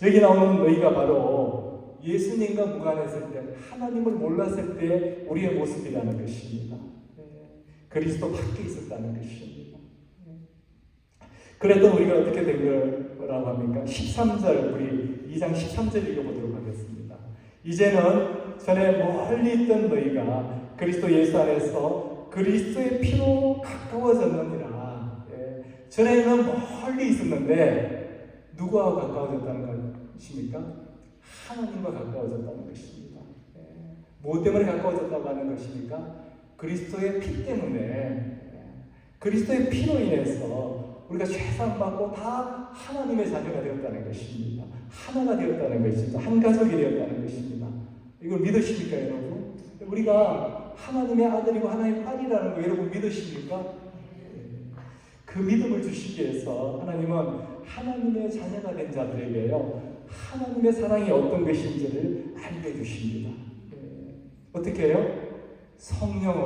여기 나오는 너희가 바로 예수님과 무관했을 때, 하나님을 몰랐을 때 우리의 모습이라는 것입니다. 그리스도 밖에 있었다는 것입니다. 그랬던 우리가 어떻게 된 거라고 합니까? 13절, 우리 2장 13절 읽어보도록 하겠습니다. 이제는 전에 멀리 있던 너희가 그리스도 예수 안에서 그리스도의 피로 가까워졌느니라. 전에는 멀리 있었는데 누구와 가까워졌다는 것입니까? 하나님과 가까워졌다는 것입니다. 무엇 때문에 가까워졌다고 하는 것입니까? 그리스도의 피 때문에, 그리스도의 피로 인해서 우리가 죄사함받고 다 하나님의 자녀가 되었다는 것입니다. 하나가 되었다는 것입니다. 한 가족이 되었다는 것입니다. 이걸 믿으십니까, 여러분? 우리가 하나님의 아들이고 하나님의 딸이라는 거 여러분 믿으십니까? 그 믿음을 주시기 위해서 하나님은 하나님의 자녀가 된 자들에게요, 하나님의 사랑이 어떤 것인지를 알려주십니다. 어떻게 해요? 성령을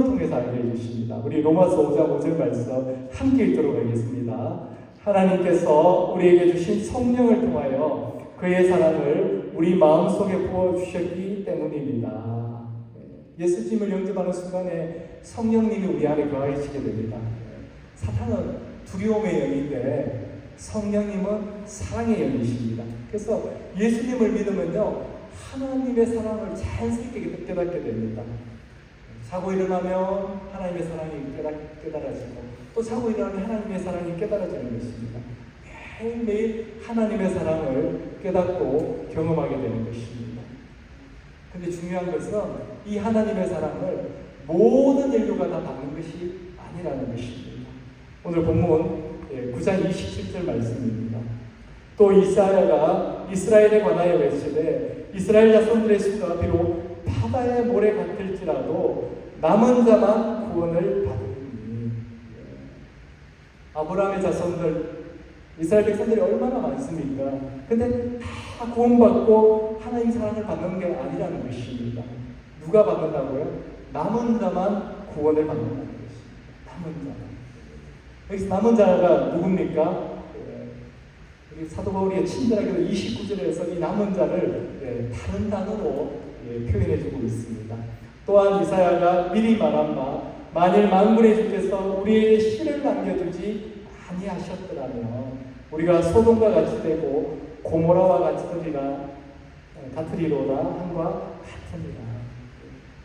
통해서 알려주십니다. 우리 로마서 5장 5절 말씀 함께 읽도록 하겠습니다. 하나님께서 우리에게 주신 성령을 통하여 그의 사랑을 우리 마음속에 부어주셨기 때문입니다. 예수님을 영접하는 순간에 성령님이 우리 안에 거하시게 됩니다. 사탄은 두려움의 영인데 성령님은 사랑의 영이십니다. 그래서 예수님을 믿으면요, 하나님의 사랑을 자연스럽게 깨닫게 됩니다. 자고 일어나면 하나님의 사랑이 깨달아지고, 또 자고 일어나면 하나님의 사랑이 깨달아지는 것입니다. 매일매일 하나님의 사랑을 깨닫고 경험하게 되는 것입니다. 근데 중요한 것은 이 하나님의 사랑을 모든 인류가 다 받는 것이 아니라는 것입니다. 오늘 본문 9장 27절 말씀입니다. 또 이사야가 이스라엘에 관하여 외치되 이스라엘 자손들의 수가 비록 바다의 모래 같을지라도 남은 자만 구원을 받으리니. 아브라함의 자손들, 이스라엘 백성들이 얼마나 많습니까? 근데 다 구원받고 하나님 사랑을 받는 게 아니라는 것입니다. 누가 받는다고요? 남은 자만 구원을 받는다는 것입니다. 남은 자만. 여기서 남은 자가 누굽니까? 우리 사도 바울이 친절하게도 29절에서 이 남은 자를 다른 단어로 표현해주고 있습니다. 또한 이사야가 미리 말한 바 만일 만군의 주께서 우리에게 씨를 남겨두지 아니하셨더라면 우리가 소돔과 같이 되고 고모라와 같으리로다 한과 같으니라.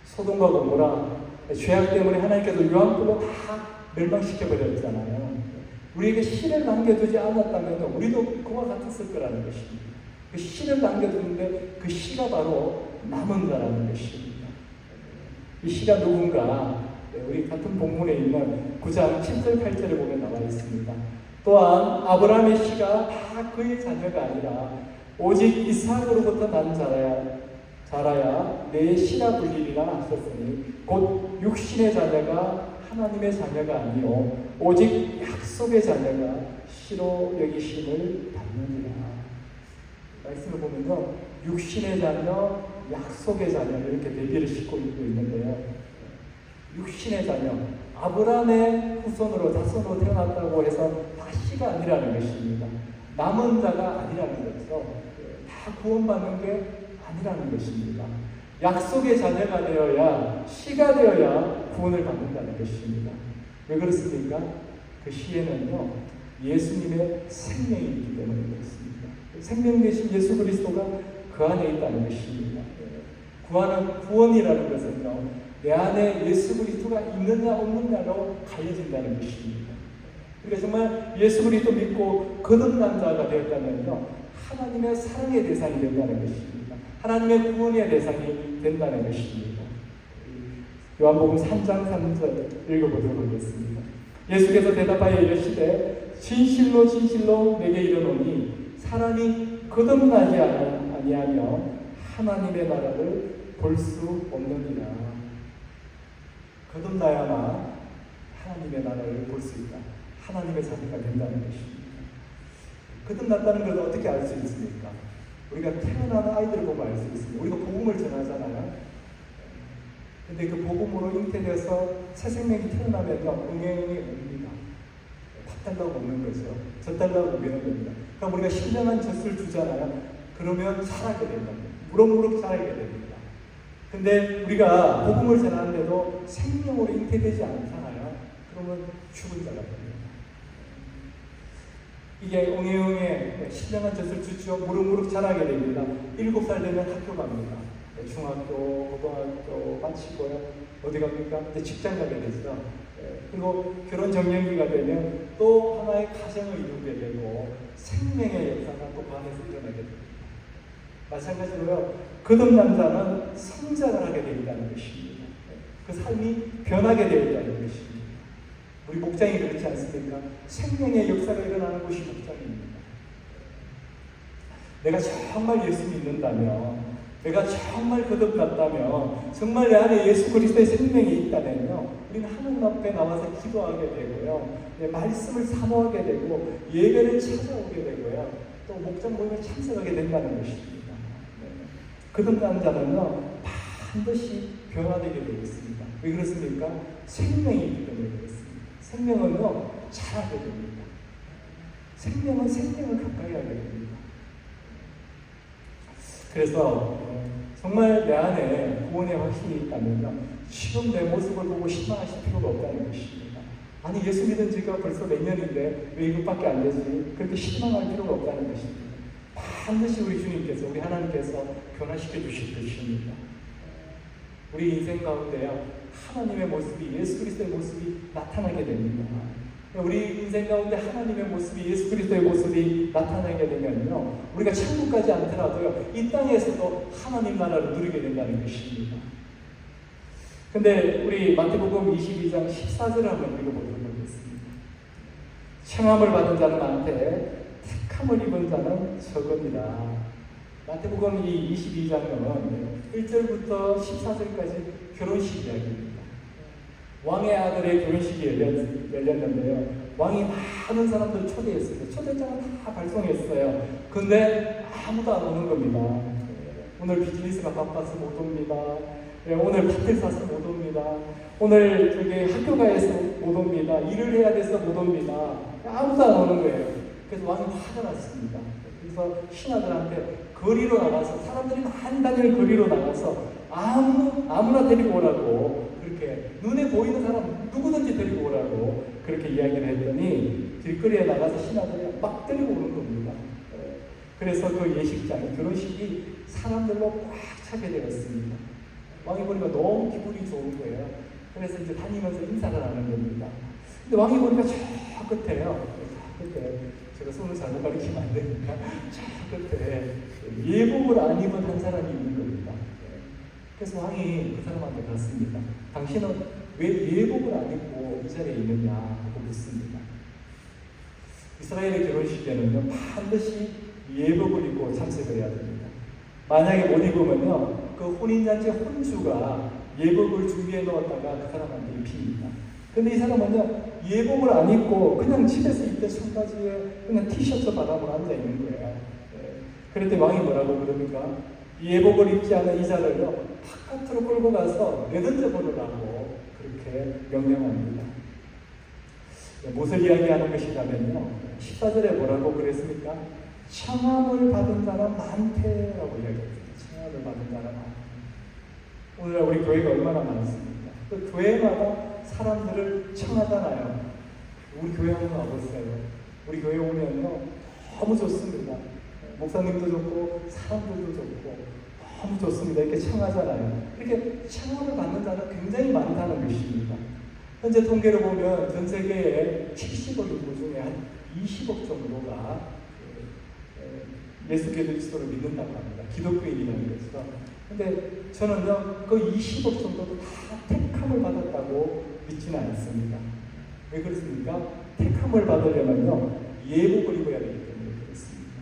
소돔과 고모라 죄악 때문에 하나님께서 유황불로 다 멸망시켜버렸잖아요. 우리에게 씨를 남겨두지 않았다면 우리도 그와 같았을 거라는 것입니다. 그 씨를 남겨두는데 그 씨가 바로 남은 자라는 것입니다. 이 씨가 누군가? 우리 같은 본문에 있는 9장 7절 8절에 보면 나와 있습니다. 또한 아브라함의 씨가 다 그의 자녀가 아니라 오직 이삭으로부터 난 자라야 내 씨라 불리리라 하셨으니 곧 육신의 자녀가 하나님의 자녀가 아니요 오직 약속의 자녀가 씨로 여기심을 받느니라. 말씀을 보면요, 육신의 자녀, 약속의 자녀 이렇게 대비를 싣고 있는데요, 육신의 자녀, 아브라함의 후손으로 자손으로 태어났다고 해서 다 씨가 아니라는 것입니다. 남은 자가 아니라는 거죠. 다 구원받는 게 아니라는 것입니다. 약속의 자녀가 되어야, 씨가 되어야 구원을 받는다는 것입니다. 왜 그렇습니까? 그 씨에는요, 예수님의 생명이 있기 때문에 그렇습니다. 생명 되신 예수 그리스도가 그 안에 있다는 것입니다. 구원이라는 것은요, 내 안에 예수 그리스도가 있느냐 없느냐로 갈려진다는 것입니다. 그러니까 정말 예수 그리스도 믿고 거듭난 자가 되었다면요, 하나님의 사랑의 대상이 된다는 것입니다. 하나님의 구원의 대상이 된다는 것입니다. 요한복음 3장 3절 읽어보도록 하겠습니다. 예수께서 대답하여 이르시되 진실로 진실로 내게 이르노니 사람이 거듭나지 아니하면 하나님의 나라를 볼 수 없느니라. 거듭나야만 하나님의 나라를 볼 수 있다. 하나님의 자녀가 된다는 것입니다. 거듭났다는 걸 어떻게 알 수 있습니까? 우리가 태어나는 아이들을 보고 알 수 있습니다. 우리가 복음을 전하잖아요. 근데 그 복음으로 잉태돼서 새 생명이 태어나면요, 응행이 옵니다. 밥 달라고 먹는 거죠. 젖 달라고 먹는 겁니다. 그럼 우리가 신령한 젖을 주잖아요. 그러면 자라게 된다. 무럭무럭 자라게 됩니다. 근데 우리가 복음을 전하는데도 생명으로 잉태되지 않잖아요. 그러면 죽은 자가 됩니다. 이게 옹해옹해 신령한 젖을 주죠. 무럭무럭 자라게 됩니다. 7살 되면 학교 갑니다. 중학교, 고등학교 마치고요. 어디 갑니까? 이제 직장 가게 되죠. 그리고 결혼 정년기가 되면 또 하나의 가정을 이루게 되고 생명의 역사가 또 그 안에서 일어나게 됩니다. 마찬가지로요. 거듭난 자는 성장을 하게 된다는 것입니다. 그 삶이 변하게 되었다는 것입니다. 우리 목장이 그렇지 않습니까? 생명의 역사가 일어나는 곳이 목장입니다. 내가 정말 예수 믿는다면, 내가 정말 거듭났다면, 정말 내 안에 예수 그리스도의 생명이 있다면요, 우리는 하나님 앞에 나와서 기도하게 되고요, 말씀을 사모하게 되고, 예배를 찾아오게 되고요, 또 목장 모임에 참석하게 된다는 것입니다. 거듭난 자는요, 반드시 변화되게 되겠습니다. 왜 그렇습니까? 생명이 있기 때문에 그렇습니다. 생명은요, 자라게 됩니다. 생명은 생명을 가까이 하게 됩니다. 그래서 정말 내 안에 구원의 확신이 있다면요, 지금 내 모습을 보고 실망하실 필요가 없다는 것입니다. 아니, 예수 믿은 지가 벌써 몇 년인데 왜 이것밖에 안 되지? 그렇게 실망할 필요가 없다는 것입니다. 반드시 우리 주님께서, 우리 하나님께서 변화시켜 주실 것입니다. 우리 인생 가운데요, 하나님의 모습이, 예수 그리스도의 모습이 나타나게 됩니다. 우리 인생 가운데 하나님의 모습이, 예수 그리스도의 모습이 나타나게 되면요, 우리가 천국 가지 않더라도요, 이 땅에서도 하나님 나라를 누리게 된다는 것입니다. 근데 우리 마태복음 22장 14절을 한번 읽어보도록 하겠습니다. 청함을 받은 자는 많되 택함을 입은 자는 적으니라. 마태복음 이 22장은 1절부터 14절까지 결혼식 이야기입니다. 왕의 아들의 결혼식이 열렸는데요. 왕이 많은 사람들을 초대했어요. 초대장을 다 발송했어요. 근데 아무도 안 오는 겁니다. 오늘 비즈니스가 바빠서 못 옵니다. 오늘 밭을 사서 못 옵니다. 오늘 저기 학교가에서 못 옵니다. 일을 해야 돼서 못 옵니다. 아무도 안 오는 거예요. 그래서 왕이 화가 났습니다. 그래서 신하들한테 거리로 나가서, 사람들이 많이 다니는 거리로 나가서 아무나 데리고 오라고, 그렇게 눈에 보이는 사람 누구든지 데리고 오라고 그렇게 이야기를 했더니 길거리에 나가서 신하들이 막 데리고 오는 겁니다. 그래서 그 예식장, 결혼식이 사람들로 꽉 차게 되었습니다. 왕이 보니까 너무 기분이 좋은 거예요. 그래서 이제 다니면서 인사를 하는 겁니다. 근데 왕이 보니까 저 끝에요. 저 끝에, 제가 손을 잘못 가리키면 안 되니까, 저 끝에 예복을 안 입은 한 사람이 있는 겁니다. 그래서 왕이 그 사람한테 갔습니다. 당신은 왜 예복을 안 입고 이 자리에 있느냐 하고 묻습니다. 이스라엘의 결혼식에는요, 반드시 예복을 입고 참석을 해야 됩니다. 만약에 못 입으면요, 그 혼인잔치 혼주가 예복을 준비해 놓았다가 그 사람한테 입힙니다. 근데 이 사람은요, 예복을 안 입고 그냥 집에서 입던 청바지에 그냥 티셔츠 바람으로 앉아 있는 거예요. 그랬더니 왕이 뭐라고 그럽니까? 예복을 입지 않은 이자를요, 바깥으로 끌고 가서 내던져 보느라고 그렇게 명령합니다. 무엇을 이야기하는 것이냐면요, 14절에 뭐라고 그랬습니까? 청함을 받은 자는 많대라고 이야기합니다. 청함을 받은 자는 많대. 오늘날 우리 교회가 얼마나 많습니까? 그 교회마다 사람들을 청하잖아요. 우리 교회 한번 와보세요. 우리 교회 오면요, 너무 좋습니다. 목사님도 좋고 사람들도 좋고 너무 좋습니다. 이렇게 청하잖아요. 이렇게 청함을 받는 자는 굉장히 많다는 것입니다. 현재 통계를 보면 전 세계에 70억 인구 중에 한 20억 정도가 예수 그리스도를 믿는다고 합니다. 기독교인이라는 것이죠. 근데 저는요, 그 20억 정도도 다 택함을 받았다고 믿지는 않습니다. 왜 그렇습니까? 택함을 받으려면요, 예복을 입어야 되기 때문에 그렇습니다.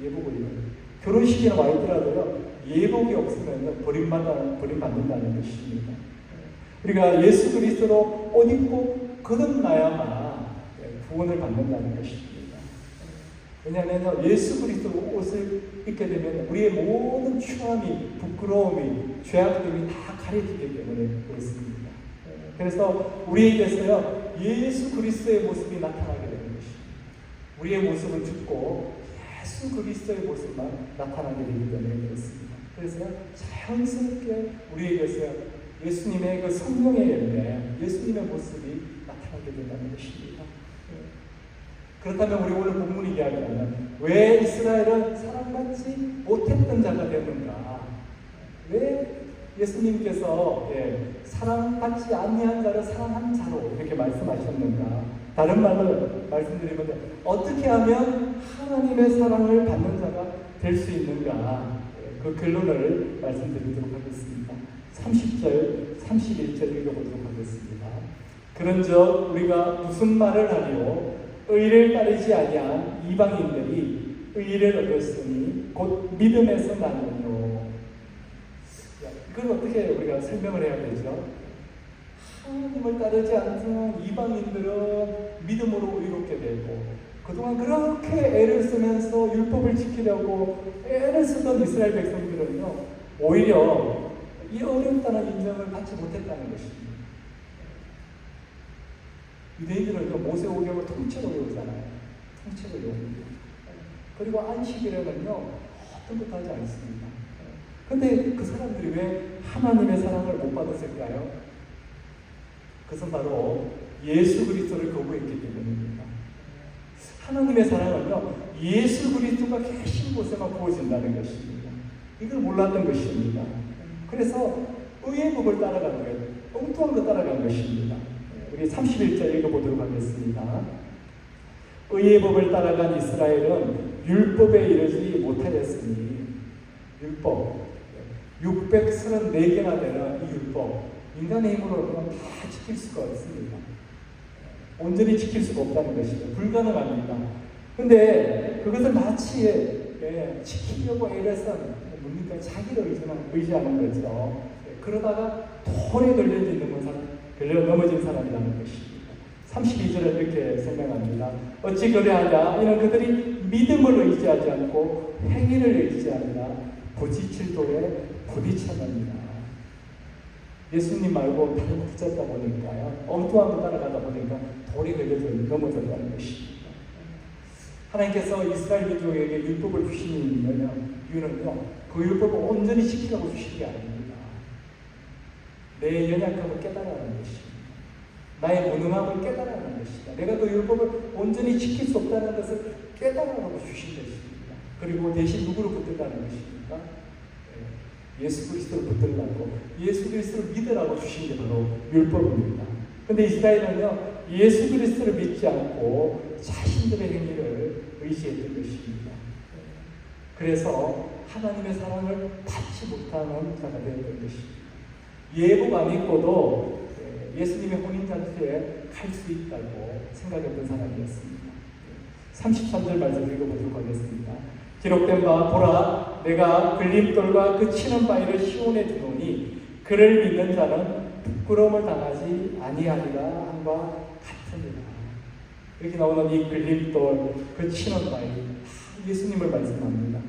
예복을 입어야 돼요. 결혼식이나 와 있더라도요, 예복이 없으면 버림받는다는 것입니다. 우리가 예수 그리스도로 옷 입고 거듭나야만 구원을 받는다는 것입니다. 왜냐하면 예수 그리스도 옷을 입게 되면 우리의 모든 추함이, 부끄러움이, 죄악들이 다 가려지기 때문에 그렇습니다. 그래서 우리에게서요, 예수 그리스도의 모습이 나타나게 되는 것입니다. 우리의 모습은 죽고 예수 그리스도의 모습만 나타나게 되기 때문에 그렇습니다. 그래서 자연스럽게 우리에게서 예수님의 그 성령의 열매, 예수님의 모습이 나타나게 된다는 것입니다. 그렇다면 우리 오늘 본문이 이야기하는 왜 이스라엘은 사랑받지 못했던 자가 되었는가? 왜 예수님께서 사랑받지 아니한 자를 사랑한 자로 이렇게 말씀하셨는가? 다른 말로 말씀드리면 어떻게 하면 하나님의 사랑을 받는 자가 될 수 있는가? 그 결론을 말씀드리도록 하겠습니다. 30절, 31절 읽어보도록 하겠습니다. 그런즉 우리가 무슨 말을 하리요? 의를 따르지 아니한 이방인들이 의를 얻었으니 곧 믿음에서 나느뇨. 이걸 어떻게 우리가 설명을 해야 되죠? 하나님을 따르지 않는 이방인들은 믿음으로 의롭게 되고 그동안 그렇게 애를 쓰면서 율법을 지키려고 애를 쓰던 이스라엘 백성들은요 오히려 이 어렵다는 인정을 받지 못했다는 것입니다. 유대인들은요 모세오경을 통째로 외우잖아요. 통째로 외웁니다. 그리고 안식일에는요 어떤 것도 하지 않습니다. 근데 그 사람들이 왜 하나님의 사랑을 못 받았을까요? 그것은 바로 예수 그리스도를 거부했기 때문입니다. 하나님의 사랑은요 예수 그리스도가 계신 곳에만 부어진다는 것입니다. 이걸 몰랐던 것입니다. 그래서 의의 법을 따라가는 거예요. 엉뚱한 거 따라간 것입니다. 우리 31절 읽어보도록 하겠습니다. 의의 법을 따라간 이스라엘은 율법에 이르지 못하였으니 율법 634개나 되는 이 율법 인간의 힘으로는 다 지킬 수가 없습니다. 온전히 지킬 수가 없다는 것이죠. 불가능합니다. 근데 그것을 마치 지키려고 애를 뭡니까? 자기를 의지하는 거죠. 그러다가 돌에 걸려 넘어진 사람이라는 것입니다. 32절을 이렇게 설명합니다. 어찌 그래하냐? 이는 그들이 믿음을 의지하지 않고 행위를 의지하느라 부딪힐 돌에 부딪혔느니라. 예수님 말고 다른 붙잡다 보니까요. 엉뚱한 거 따라가다 보니까 돌이 걸려서 넘어졌다는 것입니다. 하나님께서 이스라엘 민족에게 율법을 주신 이유는요. 그 율법을 온전히 지키라고 주신 게 아닙니다. 내 연약함을 깨달아라는 것입니다. 나의 무능함을 깨달아라는 것입니다. 내가 그 율법을 온전히 지킬 수 없다는 것을 깨달아라고 주신 것입니다. 그리고 대신 누구를 붙들다는 것입니까? 예수 그리스도를 붙들라고 예수 그리스도를 믿으라고 주신 게 바로 율법입니다. 근데 이스라엘은요 예수 그리스도를 믿지 않고 자신들의 행위를 의지했던 것입니다. 그래서 하나님의 사랑을 받지 못하는 자가 되었던 것입니다. 예복 안 입고도 예수님의 혼인잔치에 갈 수 있다고 생각했던 사람이었습니다. 33절 말씀 읽어보도록 하겠습니다. 기록된 바 보라 내가 걸림돌과 그 치는 바위를 시온에 두노니 그를 믿는 자는 부끄러움을 당하지 아니하리라 함과 같으니라. 여기 나오는 이 걸림돌 그 치는 바위 예수님을 말씀합니다.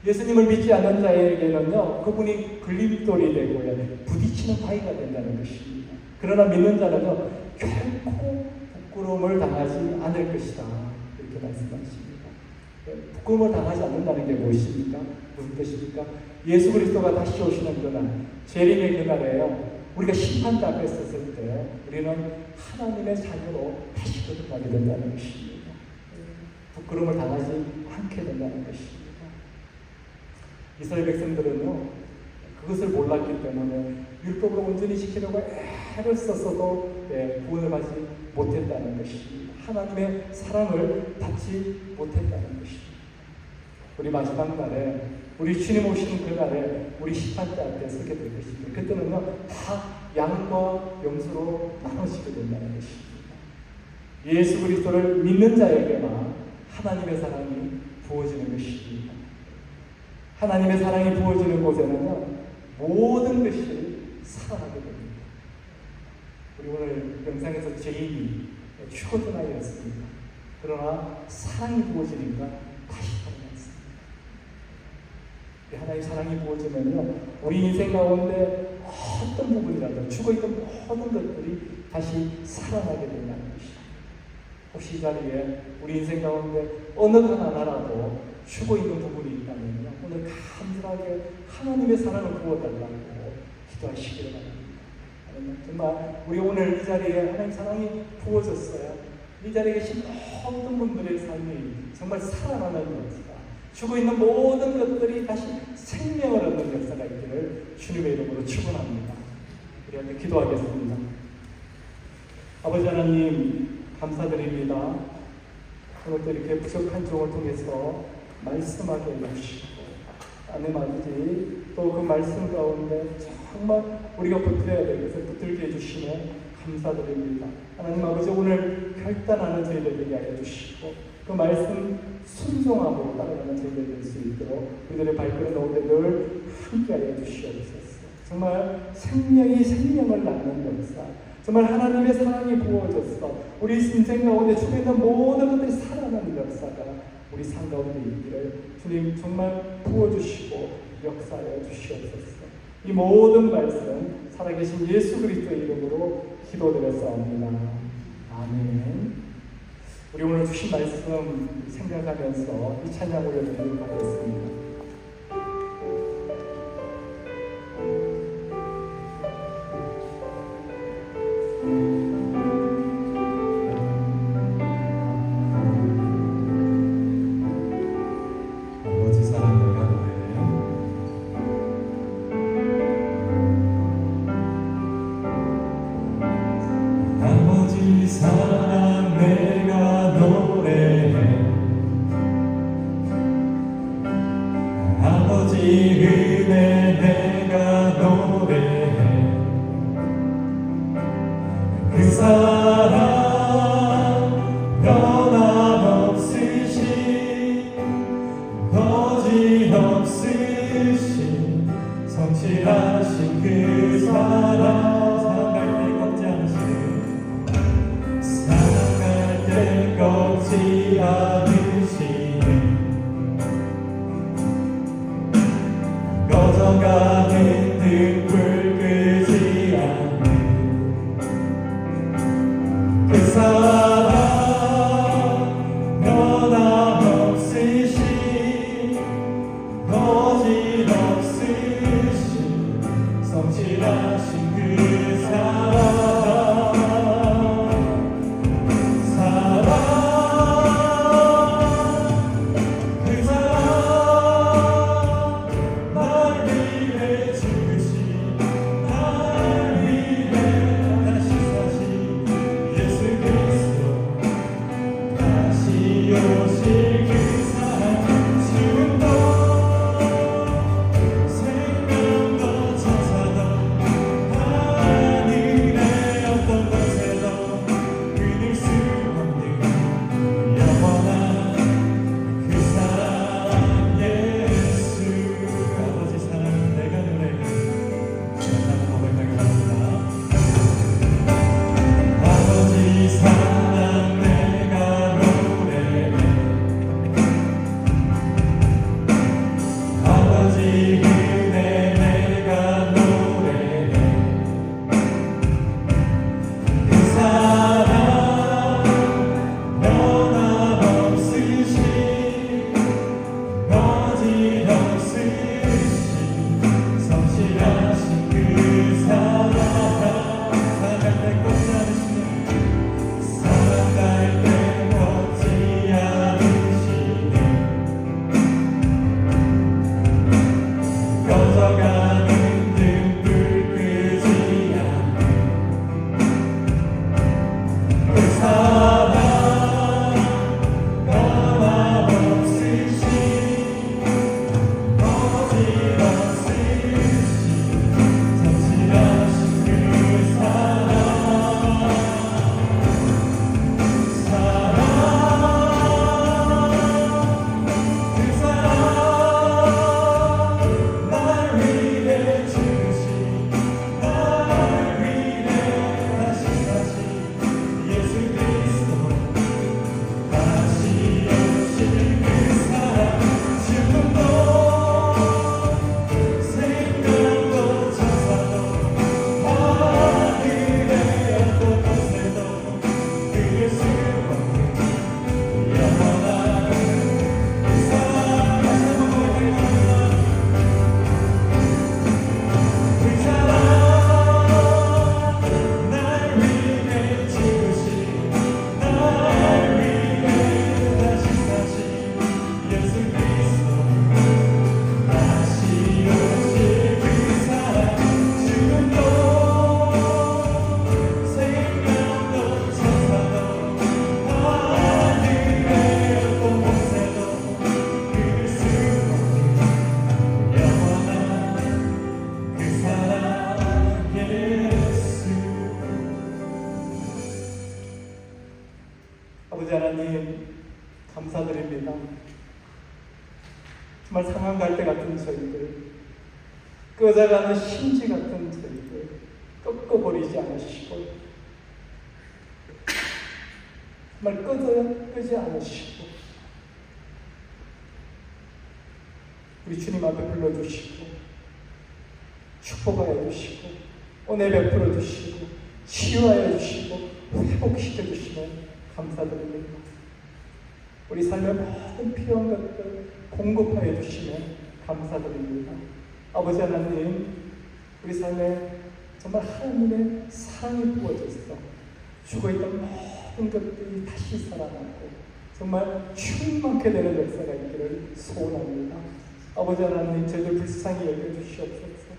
예수님을 믿지 않는 자에게는요 그분이 걸림돌이 되고요 부딪히는 바위가 된다는 것입니다. 그러나 믿는 자는요 결코 부끄러움을 당하지 않을 것이다 이렇게 말씀하십니다. 부끄러움을 당하지 않는다는 게 무엇입니까? 무슨 뜻입니까? 예수 그리스도가 다시 오시는 그날, 재림의 그날에요. 우리가 심판대 앞에 섰을 때 우리는 하나님의 자녀로 다시 거듭나게 된다는 것입니다. 부끄러움을 당하지 않게 된다는 것입니다. 이스라엘 백성들은요, 그것을 몰랐기 때문에 율법을 온전히 지키려고 애를 썼어도 구원을 받지 못했다는 것입니다. 하나님의 사랑을 받지 못했다는 것입니다. 우리 마지막 날에 우리 주님 오시는 그날에 우리 심판대 앞에 서게 될 것입니다. 그때는요 다 양과 염소로 나눠지게 된다는 것입니다. 예수 그리스도를 믿는 자에게만 하나님의 사랑이 부어지는 것입니다. 하나님의 사랑이 부어지는 곳에는요 모든 것이 살아나게 됩니다. 우리 오늘 영상에서 죄인이 죽었던 아이였습니다. 그러나 사랑이 부어지니까 다시 살아났습니다. 하나님의 사랑이 부어지면요 우리 인생 가운데 어떤 부분이라도 죽어있던 모든 것들이 다시 살아나게 된다는 것입니다. 혹시 이 자리에 우리 인생 가운데 어느 하나라도 죽어있는 부분이 있다면요 오늘 간절한 역사하게 하나님의 사랑을 부어달라고 기도하시기를 바랍니다. 정말 우리 오늘 이 자리에 하나님 사랑이 부어졌어요. 이 자리에 계신 모든 분들의 삶이 정말 살아나는 역사, 죽어 있는 모든 것들이 다시 생명을 얻는 역사가 있기를 주님의 이름으로 축원합니다. 우리 함께 기도하겠습니다. 아버지 하나님 감사드립니다. 오늘도 이렇게 부족한 종을 통해서 말씀하게 해주시고 하나님 아버지 또 그 말씀 가운데 정말 우리가 붙들어야 될 것을 붙들게 해주시며 감사드립니다. 하나님 아버지 오늘 결단하는 저희들 되게 하여 주시고 그 말씀 순종함으로 따라가는 저희들 될 수 있도록 우리들의 발걸음 가운데 늘 함께 하여 주시옵소서. 정말 생명이 생명을 낳는 역사, 정말 하나님의 사랑이 부어져서 우리 인생 가운데 죽어 있는 모든 것들이 살아나는 역사가 우리 삶 가운데 있기를 주님 정말 부어주시고 역사하여 주시옵소서. 이 모든 말씀 살아계신 예수 그리스도의 이름으로 기도드렸사옵니다. 아멘. 우리 오늘 주신 말씀 생각하면서 이 찬양 올려드리도록 하겠습니다. 아버지 사랑 내가 노래해요. 아버지 사랑 내가 노래해. 아버지 은혜 내가 노래해. 그 사랑 변함없으신 거짓없으신 성실하신 그 사랑 사랑할 때 꺾지 않으시네. 꺼져가는 등불 끄지 않는 그 사랑 변함없으신 거짓없으신 성실하신 그 사랑 정말 상한 갈대 같은 저희들, 꺼져가는 심지 같은 저희들 꺾어버리지 않으시고 정말 끄지 않으시고 우리 주님 앞에 불러주시고 축복하여 주시고 은혜 베풀어 주시고 치유하여 주시고 회복시켜 주시면 감사드립니다. 우리 삶의 모든 필요한 것들 공급하여 주시면 감사드립니다. 아버지 하나님, 우리 삶에 정말 하나님의 사랑이 부어져서 죽어있던 모든 것들이 다시 살아나고 정말 충만케 되는 역사가 있기를 소원합니다. 아버지 하나님, 저희들 불쌍히 여겨주시옵소서.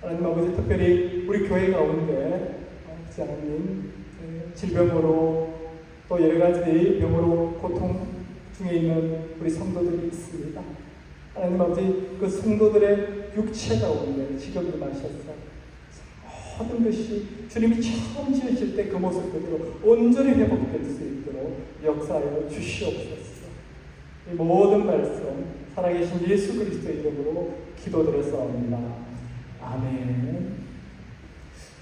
하나님 아버지, 특별히 우리 교회 가운데 아버지 하나님, 질병으로 또 여러 가지 병으로 고통 중에 있는 우리 성도들이 있습니다. 하나님 아버지, 그 성도들의 육체 가운데 지금 임하셔서 모든 것이 주님이 처음 지으실 때 그 모습 그대로 온전히 회복될 수 있도록 역사하여 주시옵소서. 이 모든 말씀 살아계신 예수 그리스도의 이름으로 기도드렸사옵니다. 아멘.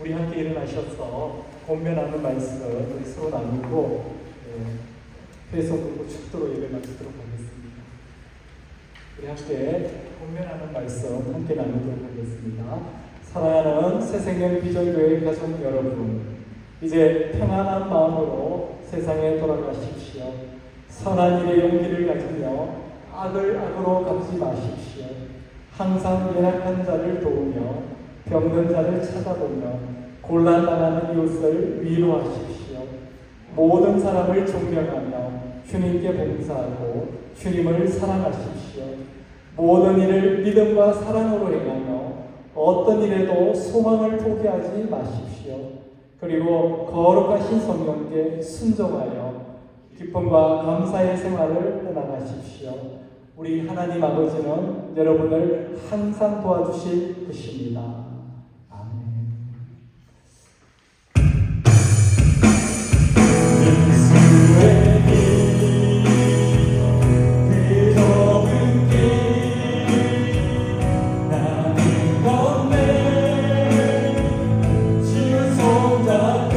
우리 함께 일어나셔서 권면하는 말씀 우리 서로 나누고 회성 공부 축도로 예배 마치도록 하겠습니다. 우리 함께 권면하는 말씀 함께 나누도록 하겠습니다. 사랑하는 새생명 비전교회 가족 여러분, 이제 평안한 마음으로 세상에 돌아가십시오. 선한 일의 용기를 가지며 악을 악으로 갚지 마십시오. 항상 연약한 자를 도우며 병든 자를 찾아보며 곤란당하는 이웃을 위로하십시오. 모든 사람을 존경하며 주님께 봉사하고 주님을 사랑하십시오. 모든 일을 믿음과 사랑으로 행하며 어떤 일에도 소망을 포기하지 마십시오. 그리고 거룩하신 성령께 순종하여 기쁨과 감사의 생활을 해나가십시오. 우리 하나님 아버지는 여러분을 항상 도와주실 것입니다. 아멘. 예수의 그 좁은 길 나는 건네 주의 손잡고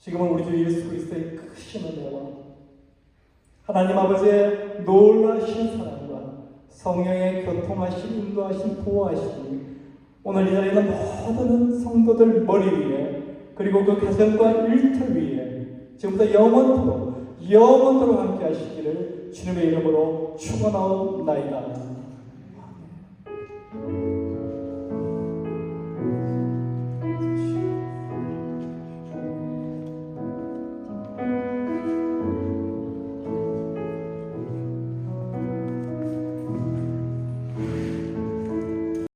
지금은 우리 주 예수 그리스도의 크신 은혜와 하나님 아버지의 놀라신 사랑과 성령의 교통하신 인도하신 보호하심이 오늘 이 자리에 있는 모든 성도들 머리 위에 그리고 그 가정과 일터 위에 지금부터 영원토록 함께 하시기를 주님의 이름으로 축원하옵나이다.